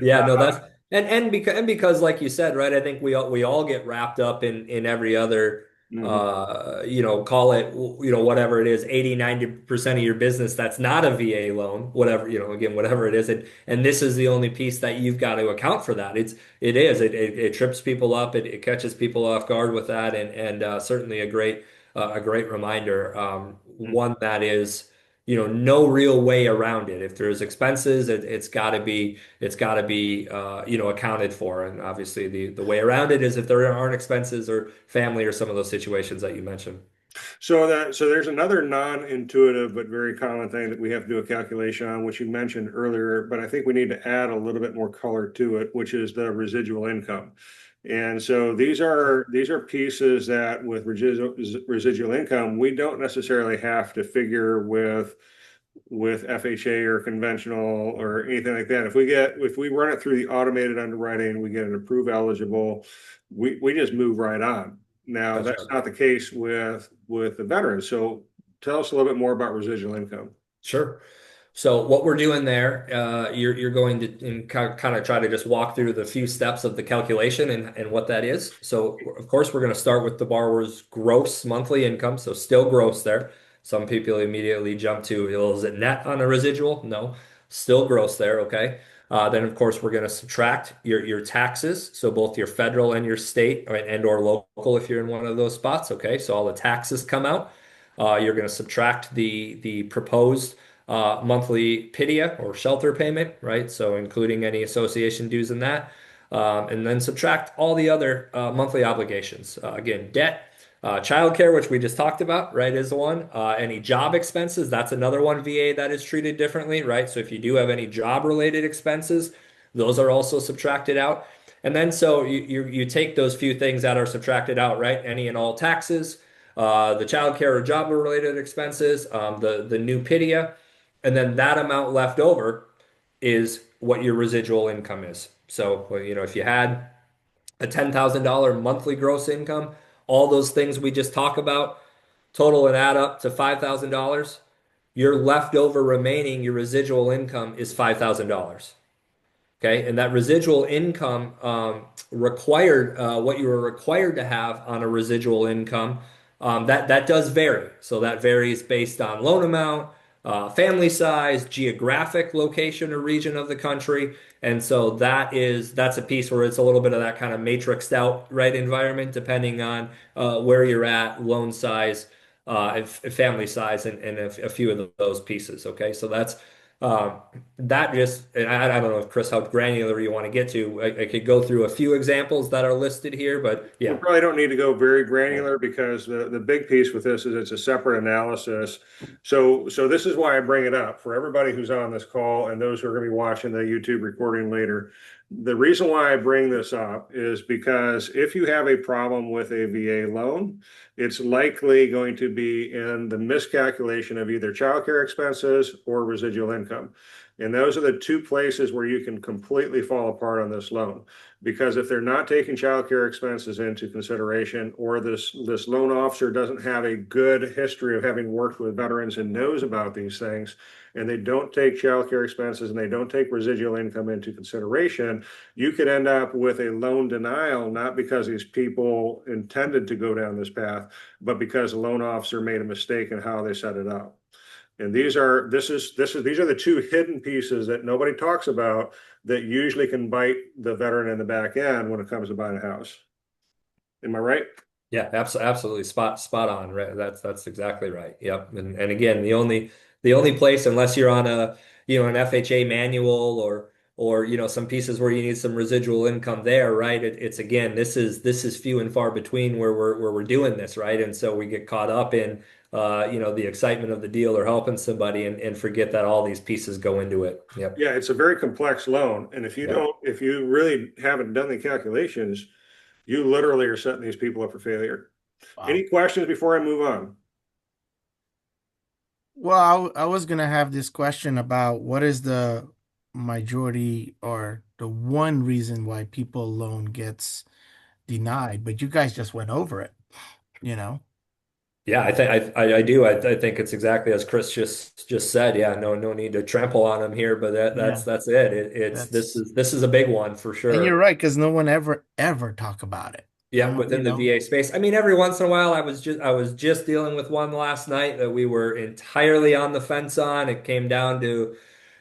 S2: Yeah, no,
S1: uh,
S2: and because like you said, right, I think we all get wrapped up in every other
S1: mhm.
S2: call it whatever it is, 80-90% of your business that's not a VA loan, whatever, again, whatever it is. And this is the only piece that you've got to account for that. It trips people up, it catches people off guard with that, and certainly a great reminder, one that is no real way around it. If there's expenses, it's got to be accounted for. And obviously the way around it is if there aren't expenses or family or some of those situations that you mentioned.
S1: So there's another non-intuitive but very common thing that we have to do a calculation on, which you mentioned earlier, but I think we need to add a little bit more color to it, which is the residual income. And so these are pieces that with residual income, we don't necessarily have to figure with FHA or conventional or anything like that. If we run it through the automated underwriting, we get an approved eligible, we just move right on. Now,
S2: That's
S1: that's
S2: right.
S1: not the case with the veterans. So tell us a little bit more about residual income.
S2: Sure. So what we're doing there, you're going to kind of try to just walk through the few steps of the calculation and what that is. So of course we're going to start with the borrower's gross monthly income. So still gross there. Some people immediately jump to, well, is it net on a residual? No, still gross there. Okay. Then of course we're going to subtract your taxes. So both your federal and your state and or local if you're in one of those spots. Okay. So all the taxes come out. You're going to subtract the proposed monthly PIDIA or shelter payment, right? So including any association dues in that, and then subtract all the other monthly obligations. Again, debt, childcare, which we just talked about, right, is one. Any job expenses, that's another one VA that is treated differently, right? So if you do have any job-related expenses, those are also subtracted out. And then so you take those few things that are subtracted out, right? Any and all taxes, the child care or job related expenses, the new PIDIA, and then that amount left over is what your residual income is. So, well, if you had a $10,000 monthly gross income, all those things we just talked about total and add up to $5,000. your leftover remaining, your residual income is $5,000. Okay, and that residual income required what you were required to have on a residual income that does vary. So that varies based on loan amount, family size, geographic location or region of the country, and so that's a piece where it's a little bit of that kind of matrixed out right environment depending on where you're at, loan size, and family size, and a few of those pieces. Okay, so that's. Um, that just, and I don't know if Chris, how granular you want to get to. I could go through a few examples that are listed here, but
S1: We
S2: yeah.
S1: probably don't need to go very granular because the big piece with this is it's a separate analysis. So this is why I bring it up for everybody who's on this call and those who are going to be watching the YouTube recording later. The reason why I bring this up is because if you have a problem with a VA loan, it's likely going to be in the miscalculation of either childcare expenses or residual income. And those are the two places where you can completely fall apart on this loan. Because if they're not taking childcare expenses into consideration, or this loan officer doesn't have a good history of having worked with veterans and knows about these things, and they don't take childcare expenses and they don't take residual income into consideration, you could end up with a loan denial, not because these people intended to go down this path, but because the loan officer made a mistake in how they set it up. And these are the two hidden pieces that nobody talks about that usually can bite the veteran in the back end when it comes to buying a house. Am I right?
S2: Yeah, absolutely spot on. Right. That's exactly right. Yep. And again, the only place, unless you're on a an FHA manual or some pieces where you need some residual income there, right? It's again, this is few and far between where we're doing this, right? And so we get caught up in the excitement of the deal or helping somebody and forget that all these pieces go into it. Yep.
S1: Yeah, it's a very complex loan. And
S2: Yep.
S1: if you really haven't done the calculations, you literally are setting these people up for failure. Any
S3: Wow.
S1: questions before I move on?
S3: Well, I was gonna have this question about what is the majority or the one reason why people loan gets denied, but you guys just went over it, you know?
S2: Yeah, I think I do. I think it's exactly as Chris just said. Yeah, no need to trample on him here, but
S3: Yeah,
S2: that's it. It's this
S3: that's
S2: is this is a big one for
S3: and you're
S2: sure.
S3: right, because no one ever talk about it.
S2: Yeah,
S3: You
S2: within the
S3: know?
S2: VA space. I mean, every once in a while, I was just dealing with one last night that we were entirely on the fence on. It came down to,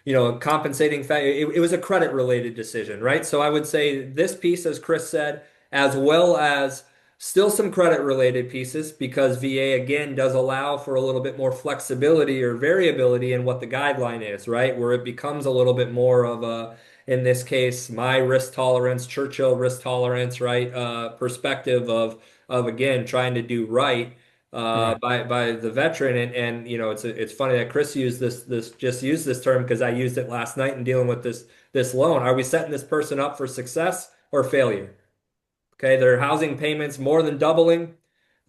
S2: a compensating factor. It was a credit related decision, right? So I would say this piece, as Chris said, as well as still some credit related pieces, because VA again does allow for a little bit more flexibility or variability in what the guideline is, right? Where it becomes a little bit more of a, in this case, my risk tolerance, Churchill risk tolerance, right? Perspective of again trying to do right
S3: Yeah.
S2: by the veteran, and it's funny that Chris used just used this term because I used it last night in dealing with this loan. Are we setting this person up for success or failure? Okay, their housing payments more than doubling.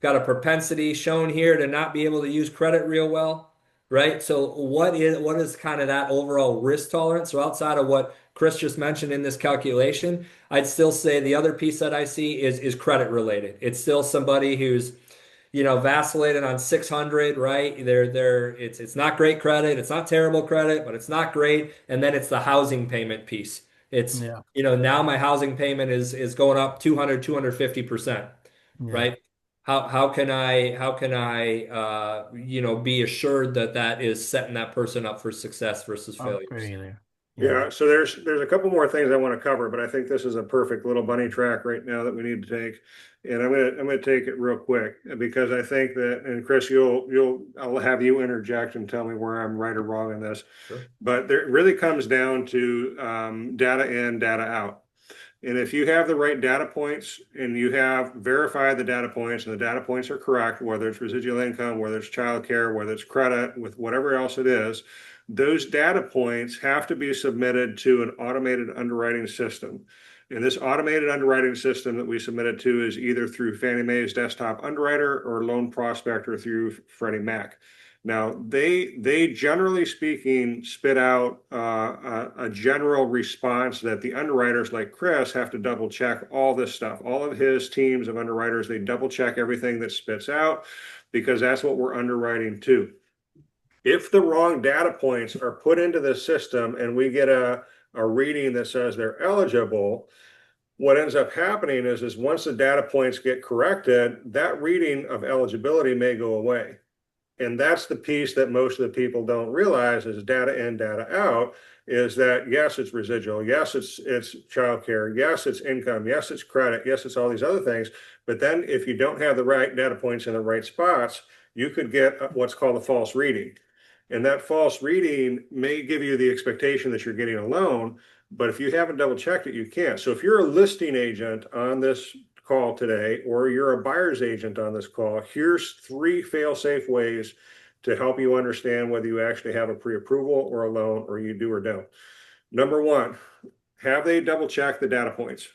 S2: Got a propensity shown here to not be able to use credit real well, right? So what is kind of that overall risk tolerance? So outside of what Chris just mentioned in this calculation, I'd still say the other piece that I see is credit related. It's still somebody who's vacillated on 600, right? It's not great credit, it's not terrible credit, but it's not great. And then it's the housing payment piece. It's,
S3: Yeah.
S2: now my housing payment is going up 200, 250%,
S3: Yeah.
S2: right? How can I be assured that that is setting that person up for success versus failures?
S3: Okay there. Yeah.
S1: Yeah, so there's a couple more things I want to cover, but I think this is a perfect little bunny track right now that we need to take. And I'm gonna take it real quick because I think that, and Chris, I'll have you interject and tell me where I'm right or wrong in this.
S2: Sure.
S1: But there it really comes down to data in, data out. And if you have the right data points and you have verified the data points and the data points are correct, whether it's residual income, whether it's childcare, whether it's credit, with whatever else it is, those data points have to be submitted to an automated underwriting system. And this automated underwriting system that we submitted to is either through Fannie Mae's desktop underwriter or Loan Prospector through Freddie Mac. Now, they generally speaking spit out a general response that the underwriters like Chris have to double check all this stuff. All of his teams of underwriters, they double check everything that spits out because that's what we're underwriting to. If the wrong data points are put into the system and we get a reading that says they're eligible, what ends up happening is once the data points get corrected, that reading of eligibility may go away. And that's the piece that most of the people don't realize is data in, data out, is that yes, it's residual, yes, it's childcare, yes, it's income, yes, it's credit, yes, it's all these other things. But then if you don't have the right data points in the right spots, you could get what's called a false reading. And that false reading may give you the expectation that you're getting a loan, but if you haven't double checked it, you can't. So if you're a listing agent on this call today, or you're a buyer's agent on this call, here's 3 fail-safe ways to help you understand whether you actually have a pre-approval or a loan, or you do or don't. Number 1, have they double checked the data points?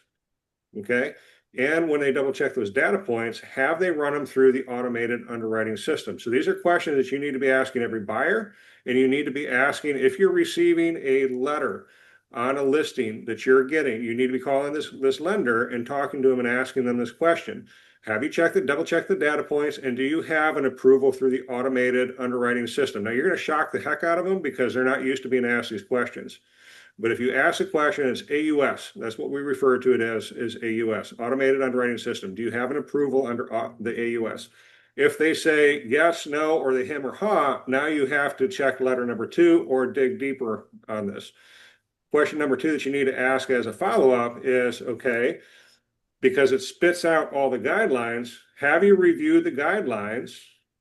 S1: Okay. And when they double check those data points, have they run them through the automated underwriting system? So these are questions that you need to be asking every buyer, and you need to be asking if you're receiving a letter on a listing that you're getting, you need to be calling this lender and talking to them and asking them this question. Have you double checked the data points, and do you have an approval through the automated underwriting system? Now, you're going to shock the heck out of them because they're not used to being asked these questions. But if you ask a question, it's AUS. That's what we refer to it as, is AUS, Automated Underwriting System. Do you have an approval under the AUS? If they say yes, no, or they hem or haw, now you have to check letter number 2 or dig deeper on this. Question number 2 that you need to ask as a follow-up is, okay, because it spits out all the guidelines, have you reviewed the guidelines?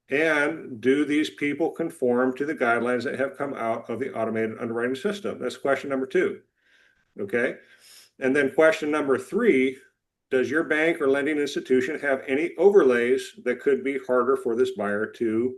S1: And do these people conform to the guidelines that have come out of the automated underwriting system? That's question number 2. Okay. And then question number 3, does your bank or lending institution have any overlays that could be harder for this buyer to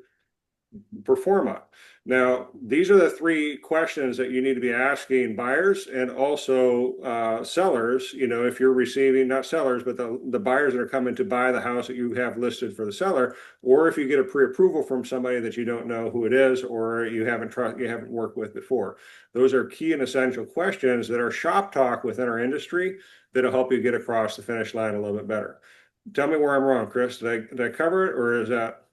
S1: perform on? Now, these are the 3 questions that you need to be asking buyers and also sellers. You know, if you're receiving, not sellers, but the buyers that are coming to buy the house that you have listed for the seller, or if you get a pre-approval from somebody that you don't know who it is or you haven't worked with before. Those are key and essential questions that are shop talk within our industry that'll help you get across the finish line a little bit better. Tell me where I'm wrong, Chris. Did I cover it, or is that?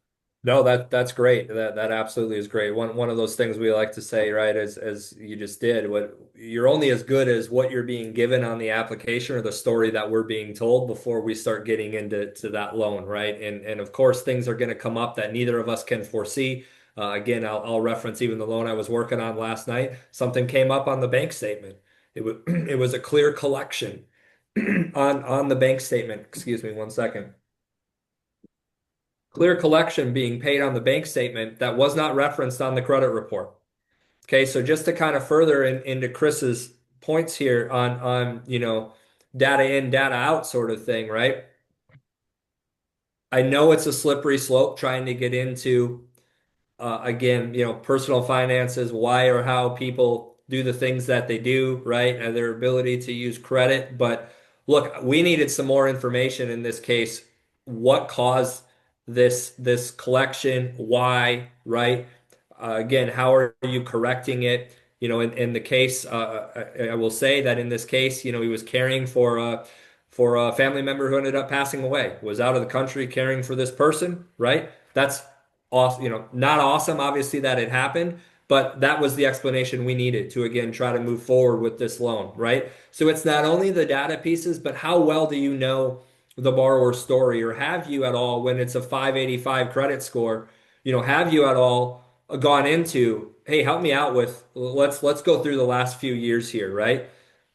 S2: No, that's great. That absolutely is great. One of those things we like to say, right, as you just did, what you're only as good as what you're being given on the application or the story that we're being told before we start getting into that loan, right? And of course, things are going to come up that neither of us can foresee. Again, I'll reference even the loan I was working on last night. Something came up on the bank statement. It was it was a clear collection on the bank statement. Excuse me, one second. Clear collection being paid on the bank statement that was not referenced on the credit report. Okay, so just to kind of further into Chris's points here on data in, data out sort of thing, right? I know it's a slippery slope trying to get into again, personal finances, why or how people do the things that they do, right? And their ability to use credit. But look, we needed some more information in this case. What caused this collection? Why, right? Again, how are you correcting it? In the case, I will say that in this case, he was caring for a family member who ended up passing away, was out of the country caring for this person, right? That's awesome, not awesome, obviously, that it happened, but that was the explanation we needed to, again, try to move forward with this loan, right? So it's not only the data pieces, but how well do you know the borrower's story, or have you at all, when it's a 585 credit score, have you at all gone into, hey, help me out with, let's go through the last few years here, right?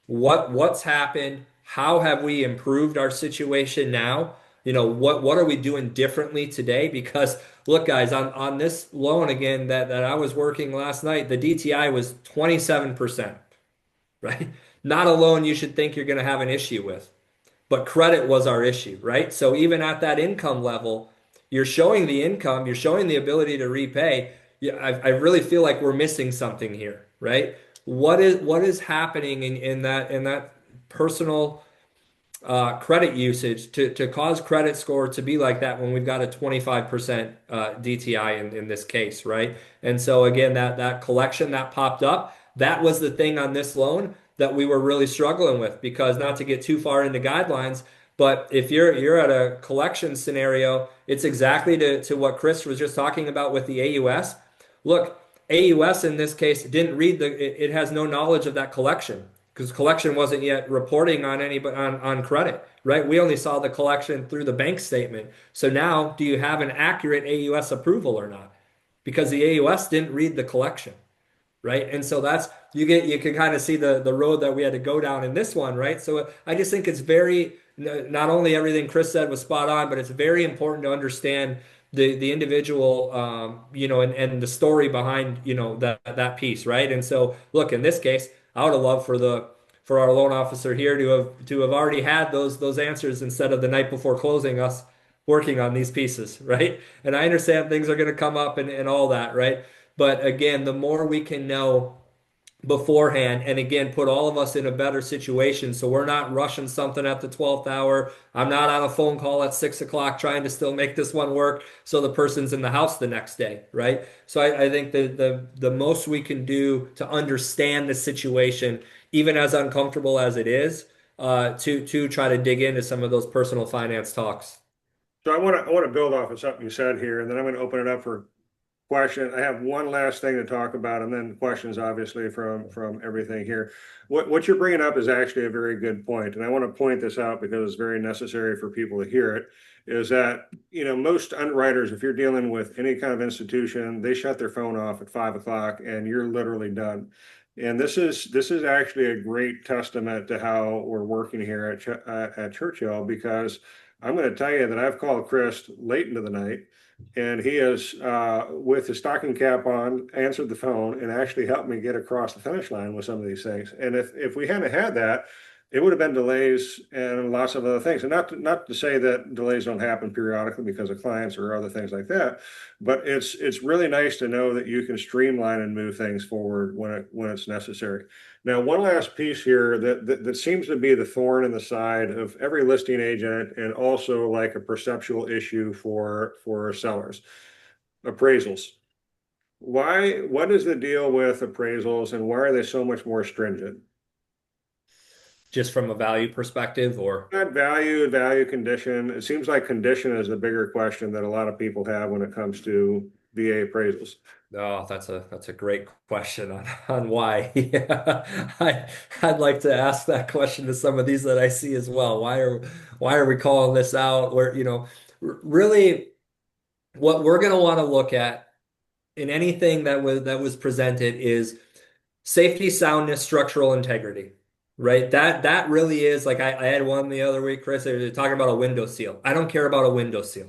S2: What's happened? How have we improved our situation now? What are we doing differently today? Because look, guys, on this loan again that I was working last night, the DTI was 27%, right? Not a loan you should think you're going to have an issue with, but credit was our issue, right? So even at that income level, you're showing the income, you're showing the ability to repay. Yeah, I really feel like we're missing something here, right? What is happening in that personal credit usage to cause credit score to be like that when we've got a 25% DTI in this case, right? And so again, that collection that popped up, that was the thing on this loan that we were really struggling with, because not to get too far into guidelines, but if you're at a collection scenario, it's exactly to what Chris was just talking about with the AUS. Look, AUS in this case didn't read it has no knowledge of that collection because collection wasn't yet reporting on any on credit, right? We only saw the collection through the bank statement. So now, do you have an accurate AUS approval or not? Because the AUS didn't read the collection, right? And so that's you can kind of see the road that we had to go down in this one, right? So I just think it's very not only everything Chris said was spot on, but it's very important to understand the individual and the story behind that piece, right? And so look, in this case, I would have loved for our loan officer here to have already had those answers instead of the night before closing us working on these pieces, right? And I understand things are going to come up and all that, right? But again, the more we can know beforehand, and again, put all of us in a better situation so we're not rushing something at the 12th hour. I'm not on a phone call at 6 o'clock trying to still make this one work so the person's in the house the next day, right? So I think the most we can do to understand the situation, even as uncomfortable as it is, to try to dig into some of those personal finance talks.
S1: So I want to build off of something you said here, and then I'm going to open it up for question. I have one last thing to talk about, and then questions, obviously, from everything here. What you're bringing up is actually a very good point, and I want to point this out because it's very necessary for people to hear it. Is that most underwriters, if you're dealing with any kind of institution, they shut their phone off at 5 o'clock, and you're literally done. And this is actually a great testament to how we're working here at Churchill, because I'm going to tell you that I've called Chris late into the night, and he has, with his stocking cap on, answered the phone and actually helped me get across the finish line with some of these things. And if we hadn't had that, it would have been delays and lots of other things. And not to say that delays don't happen periodically because of clients or other things like that, but it's really nice to know that you can streamline and move things forward when it's necessary. Now, one last piece here that seems to be the thorn in the side of every listing agent, and also like a perceptual issue for sellers: appraisals. What is the deal with appraisals, and why are they so much more stringent?
S2: Just from a value perspective, or
S1: Not value condition. It seems like condition is the bigger question that a lot of people have when it comes to VA appraisals.
S2: oh, that's a great question on why. Yeah, I'd like to ask that question to some of these that I see as well. Why are we calling this out? Where, really what we're going to want to look at in anything that was presented is safety, soundness, structural integrity. Right? That really is like I had one the other week, Chris. They were talking about a window seal. I don't care about a window seal.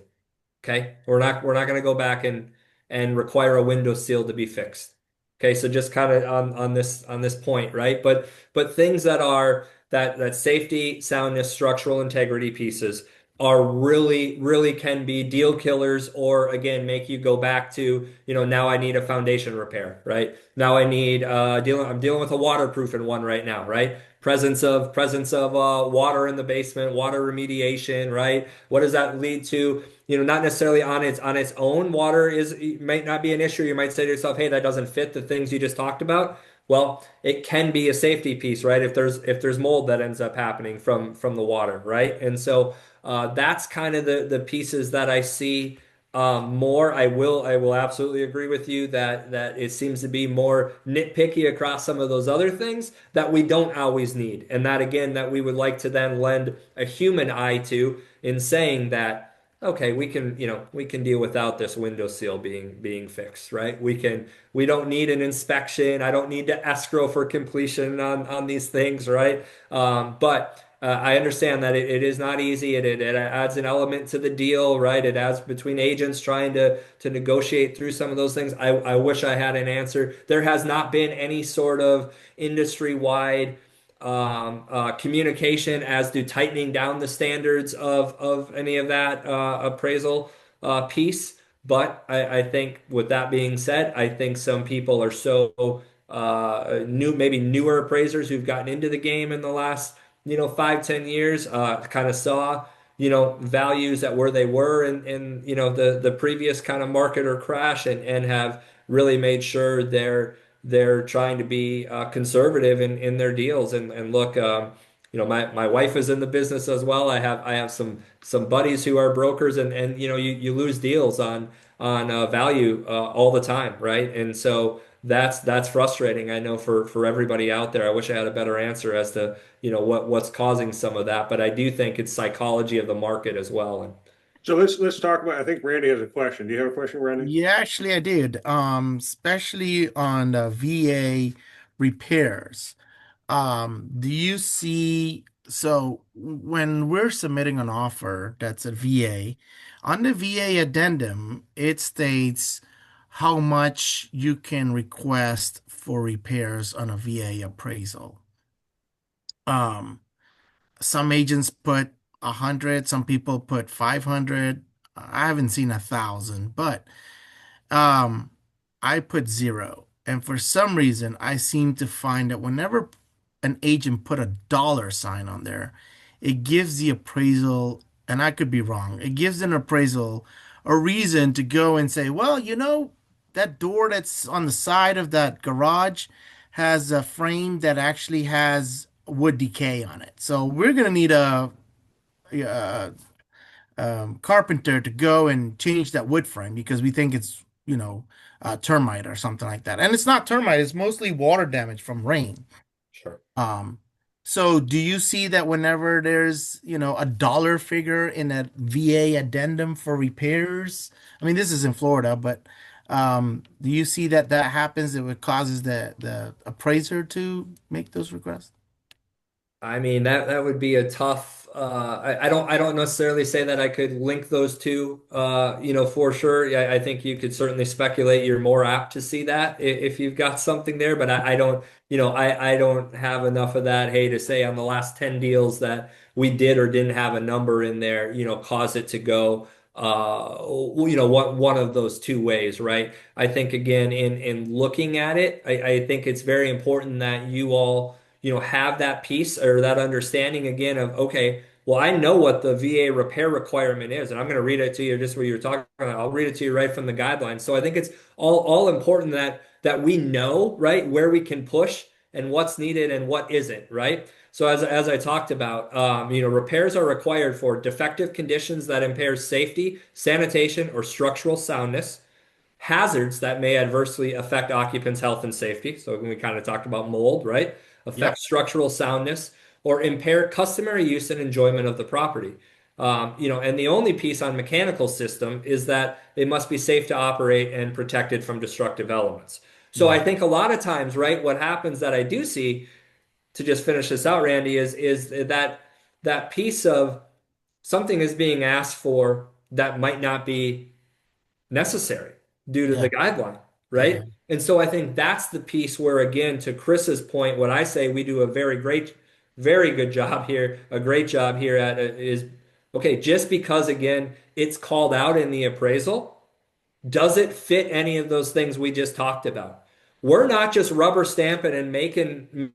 S2: Okay. We're not going to go back and require a window seal to be fixed. Okay. So just kind of on this point, right? But things that are that safety, soundness, structural integrity pieces are really can be deal killers, or again make you go back to, now I need a foundation repair, right? Now I need I'm dealing with a waterproofing one right now, right? Presence of water in the basement, water remediation, right? What does that lead to? Not necessarily on its own, water might not be an issue. You might say to yourself, hey, that doesn't fit the things you just talked about. Well, it can be a safety piece, right? If there's mold that ends up happening from the water, right? And so that's kind of the pieces that I see more. I will absolutely agree with you that it seems to be more nitpicky across some of those other things that we don't always need, and that again that we would like to then lend a human eye to in saying that. Okay, we can deal without this window seal being fixed, right? We don't need an inspection. I don't need to escrow for completion on these things, right? But I understand that it is not easy. It adds an element to the deal, right? It adds between agents trying to negotiate through some of those things. I wish I had an answer. There has not been any sort of industry-wide communication as to tightening down the standards of any of that appraisal piece. But I think with that being said, I think some people are so maybe newer appraisers who've gotten into the game in the last 5-10 years, kind of saw values that where they were in the previous kind of market or crash, and have really made sure they're trying to be conservative in their deals. And look, my wife is in the business as well. I have some buddies who are brokers, and you lose deals on value all the time, right? And so that's frustrating. I know for everybody out there. I wish I had a better answer as to, what's causing some of that, but I do think it's psychology of the market as well. And
S1: So let's talk about, I think Randy has a question. Do you have a question, Randy?
S3: Yeah, actually, I did. Especially on the VA repairs. Do you see, so when we're submitting an offer that's a VA, on the VA addendum, it states how much you can request for repairs on a VA appraisal. Um, some agents put 100, some people put 500. I haven't seen 1,000, but um, I put zero. And for some reason, I seem to find that whenever an agent put a dollar sign on there, it gives the appraisal, and I could be wrong, it gives an appraisal a reason to go and say, well, that door that's on the side of that garage has a frame that actually has wood decay on it. So we're going to need a carpenter to go and change that wood frame because we think it's, termite or something like that. And it's not termite, it's mostly water damage from rain.
S2: sure.
S3: Um, so do you see that whenever there's, a dollar figure in a VA addendum for repairs? I mean, this is in Florida, but do you see that that happens? It causes the appraiser to make those requests?
S2: I mean, that would be a tough. I don't necessarily say that I could link those two. For sure. I think you could certainly speculate. You're more apt to see that if you've got something there, but I don't. I don't have enough of that. Hey, to say on the last 10 deals that we did or didn't have a number in there, cause it to go. One of those two ways, right? I think again, in looking at it, I think it's very important that you all have that piece or that understanding again of, okay, well, I know what the VA repair requirement is, and I'm going to read it to you just what you were talking about. I'll read it to you right from the guidelines. So I think it's all important that we know, right, where we can push and what's needed and what isn't, right? So as I talked about, repairs are required for defective conditions that impair safety, sanitation, or structural soundness, hazards that may adversely affect occupants' health and safety. So we kind of talked about mold, right? Affect
S3: Yep.
S2: structural soundness or impair customary use and enjoyment of the property. And the only piece on mechanical system is that they must be safe to operate and protected from destructive elements. So I
S3: Yeah.
S2: think a lot of times, right, what happens that I do see to just finish this out, Randy, is that piece of something is being asked for that might not be necessary due to
S3: Yeah.
S2: the guideline,
S3: Yeah.
S2: right? And so I think that's the piece where, again, to Chris's point, what I say we do a very good job here, a great job here at is okay, just because, again, it's called out in the appraisal, does it fit any of those things we just talked about? We're not just rubber stamping and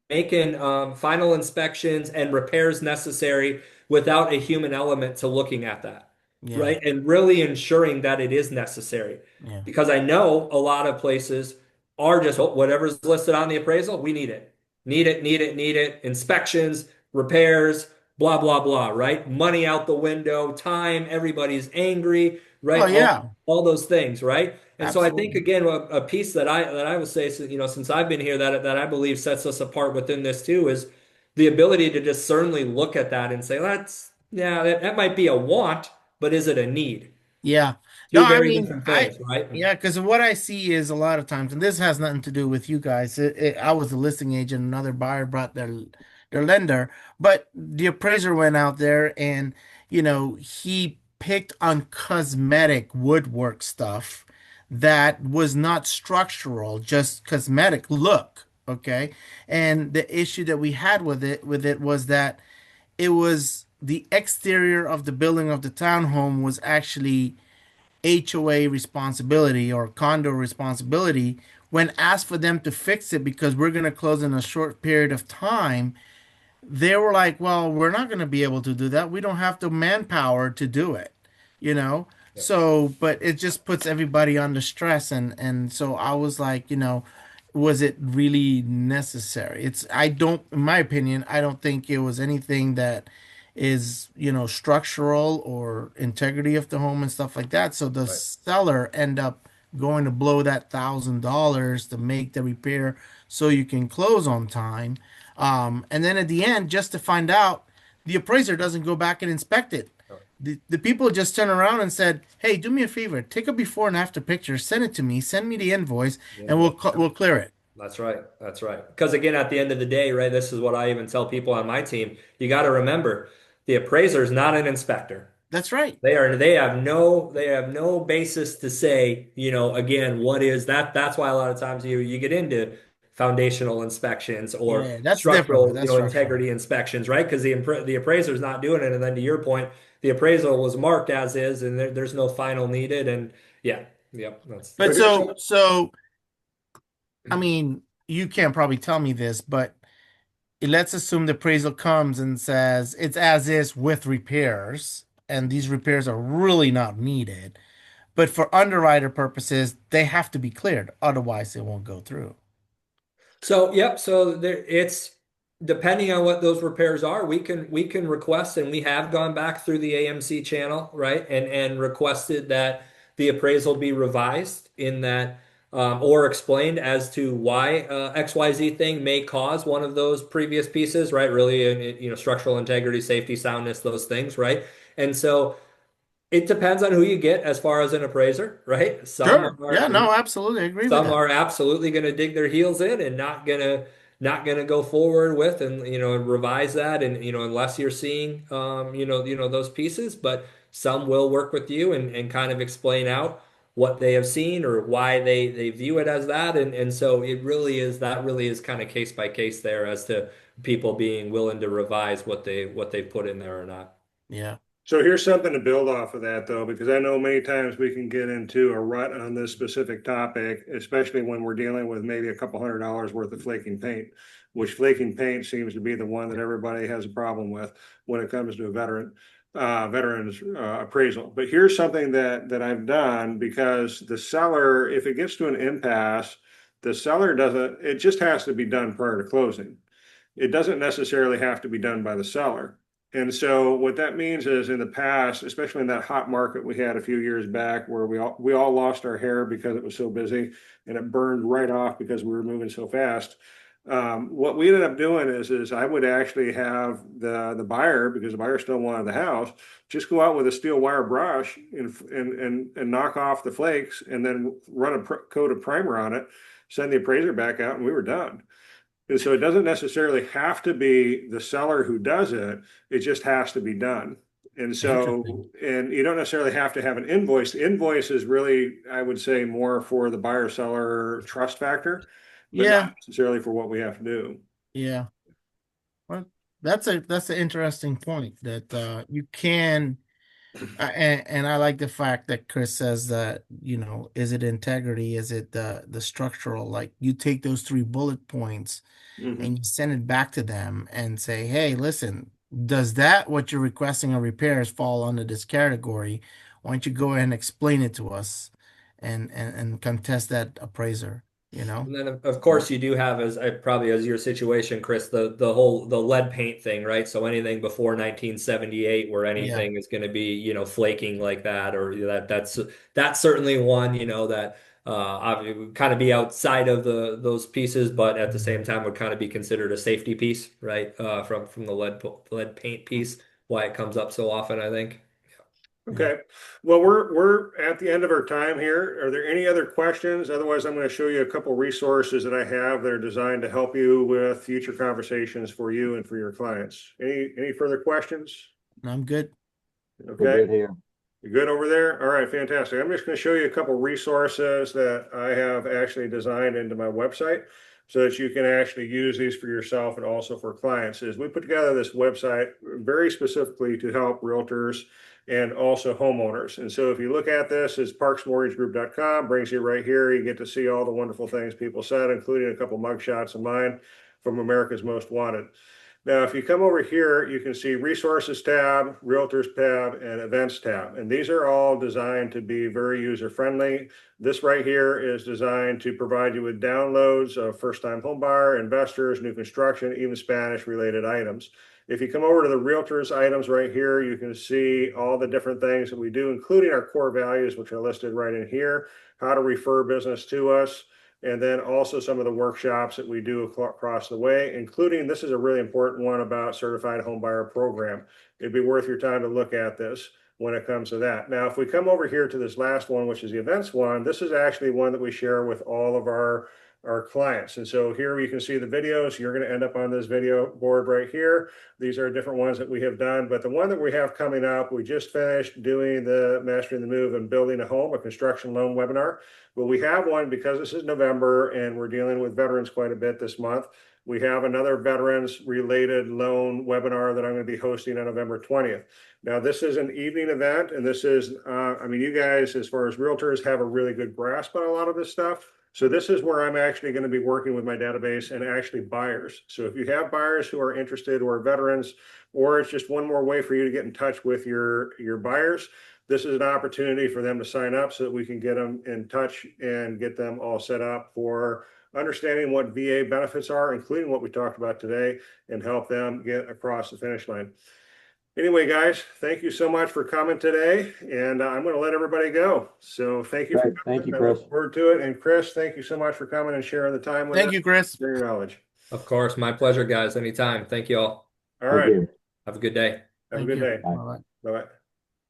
S2: making final inspections and repairs necessary without a human element to looking at that,
S3: Yeah.
S2: right? And really ensuring that it is necessary.
S3: Yeah.
S2: Because I know a lot of places are just, oh, whatever's listed on the appraisal, we need it. Need it, need it, need it. Inspections, repairs, blah, blah, blah, right? Money out the window, time, everybody's angry,
S3: Oh
S2: right?
S3: yeah.
S2: All those things, right? And so I think
S3: Absolutely.
S2: again, a piece that I will say, since I've been here, that I believe sets us apart within this too is the ability to discernly look at that and say, that might be a want, but is it a need?
S3: Yeah. No,
S2: Two
S3: I
S2: very
S3: mean,
S2: different things, right?
S3: yeah, because what I see is a lot of times, and this has nothing to do with you guys. I was a listing agent, another buyer brought their lender, but the appraiser went out there and, he picked on cosmetic woodwork stuff that was not structural, just cosmetic look. Okay. And the issue that we had with it was that it was the exterior of the building of the townhome was actually HOA responsibility or condo responsibility when asked for them to fix it because we're going to close in a short period of time. They were like, well, we're not going to be able to do that. We don't have the manpower to do it, you know?
S2: Yep.
S3: So, but it just puts everybody under stress. And so I was like, was it really necessary? I don't, in my opinion, I don't think it was anything that is, structural or integrity of the home and stuff like that. So the
S2: Right.
S3: seller end up going to blow that $1,000 to make the repair so you can close on time. And then at the end, just to find out, the appraiser doesn't go back and inspect it. The people just turn around and said, "Hey, do me a favor, take a before and after picture, send it to me, send me the invoice, and we'll clear it."
S2: That's right. That's right. Because again, at the end of the day, right, this is what I even tell people on my team. You got to remember, the appraiser is not an inspector.
S3: That's right.
S2: They have no basis to say, again, what is that? That's why a lot of times you get into foundational inspections or
S3: Yeah, that's different.
S2: structural,
S3: That's structural.
S2: integrity inspections, right? Because the appraiser is not doing it. And then to your point, the appraisal was marked as is, and there's no final needed. And yeah, yep, that's
S3: But
S1: So here's
S3: so I mean, you can't probably tell me this, but let's assume the appraisal comes and says it's as is with repairs, and these repairs are really not needed. But for underwriter purposes, they have to be cleared, otherwise it won't go through.
S2: So, yep. So there, it's depending on what those repairs are. We can request, and we have gone back through the AMC channel, right, and requested that the appraisal be revised in that, or explained as to why XYZ thing may cause one of those previous pieces, right? Really, structural integrity, safety, soundness, those things, right? And so it depends on who you get as far as an appraiser, right? Some
S3: Sure. Yeah,
S2: are
S3: no, absolutely. I agree with
S2: some
S3: that.
S2: are absolutely going to dig their heels in and not gonna go forward with and revise that and unless you're seeing those pieces. But some will work with you and kind of explain out what they have seen or why they view it as that. And so that really is kind of case by case there as to people being willing to revise what they put in there or not.
S3: Yeah.
S1: So here's something to build off of that, though, because I know many times we can get into a rut on this specific topic, especially when we're dealing with maybe a couple $100 worth of flaking paint, which flaking paint seems to be the one that everybody has a problem with when it comes to a veteran's appraisal. But here's something that I've done because the seller, if it gets to an impasse, the seller doesn't, it just has to be done prior to closing. It doesn't necessarily have to be done by the seller. And so what that means is in the past, especially in that hot market we had a few years back where we all lost our hair because it was so busy and it burned right off because we were moving so fast. What we ended up doing is I would actually have the buyer, because the buyer still wanted the house, just go out with a steel wire brush and knock off the flakes and then run a coat of primer on it, send the appraiser back out, and we were done. And so it doesn't necessarily have to be the seller who does it. It just has to be done. And
S3: Interesting.
S1: so, and you don't necessarily have to have an invoice. The invoice is really, I would say, more for the buyer seller trust factor, but not
S3: Yeah.
S1: necessarily for what we have to do.
S3: Yeah. Well, that's an interesting point that you can and I like the fact that Chris says that, is it integrity? Is it the structural? Like you take those three bullet points and
S1: Mhm.
S3: you send it back to them and say, "Hey, listen, does that what you're requesting of repairs fall under this category? Why don't you go ahead and explain it to us and contest that appraiser, you know?"
S2: And then of course you do have as probably as your situation, Chris, the lead paint thing, right? So anything before 1978 where
S3: Yeah.
S2: anything is going to be, flaking like that or that's certainly one, that obviously would kind of be outside of those pieces, but at the same time would kind of be considered a safety piece, right? From the lead paint piece, why it comes up so often, I think.
S3: Yeah.
S1: Okay. Well, we're at the end of our time here. Are there any other questions? Otherwise, I'm going to show you a couple resources that I have that are designed to help you with future conversations for you and for your clients. Any further questions?
S3: I'm good.
S4: We're
S1: Okay.
S4: good here.
S1: You good over there? All right, fantastic. I'm just going to show you a couple resources that I have actually designed into my website so that you can actually use these for yourself and also for clients. Is we put together this website very specifically to help realtors and also homeowners. And so if you look at this, it's parksmortgagegroup.com, brings you right here. You get to see all the wonderful things people said, including a couple mugshots of mine from America's Most Wanted. Now, if you come over here, you can see Resources tab, Realtors tab, and Events tab. And these are all designed to be very user-friendly. This right here is designed to provide you with downloads of first-time homebuyer, investors, new construction, even Spanish-related items. If you come over to the Realtors items right here, you can see all the different things that we do, including our core values, which are listed right in here. how to refer business to us, and then also some of the workshops that we do across the way, including, this is a really important one about certified home buyer program. It'd be worth your time to look at this when it comes to that. Now, if we come over here to this last one, which is the events one, this is actually one that we share with all of our clients. And so here you can see the videos. You're going to end up on this video board right here. These are different ones that we have done, but the one that we have coming up, we just finished doing the Mastering the Move and Building a Home, a construction loan webinar. But we have one, because this is November and we're dealing with veterans quite a bit this month. We have another veterans related loan webinar that I'm going to be hosting on November 20th. Now, this is an evening event, and this is, I mean, you guys, as far as realtors, have a really good grasp on a lot of this stuff. So this is where I'm actually going to be working with my database and actually buyers. So if you have buyers who are interested or veterans, or it's just one more way for you to get in touch with your buyers, this is an opportunity for them to sign up so that we can get them in touch and get them all set up for understanding what VA benefits are, including what we talked about today, and help them get across the finish line. Anyway, guys, thank you so much for coming today, and I'm going to let everybody go. So thank you for coming.
S4: Thank you,
S1: I
S4: Chris.
S1: look forward to it. And Chris, thank you so much for coming and sharing the time with us.
S3: Thank you, Chris.
S1: Share your knowledge.
S2: Of course, my pleasure, guys. Anytime. Thank you all.
S1: All
S4: Thank
S1: right.
S4: you.
S2: Have a good day.
S1: Have a
S3: Thank
S1: good
S3: you.
S1: day.
S3: Bye-bye.
S1: Bye-bye.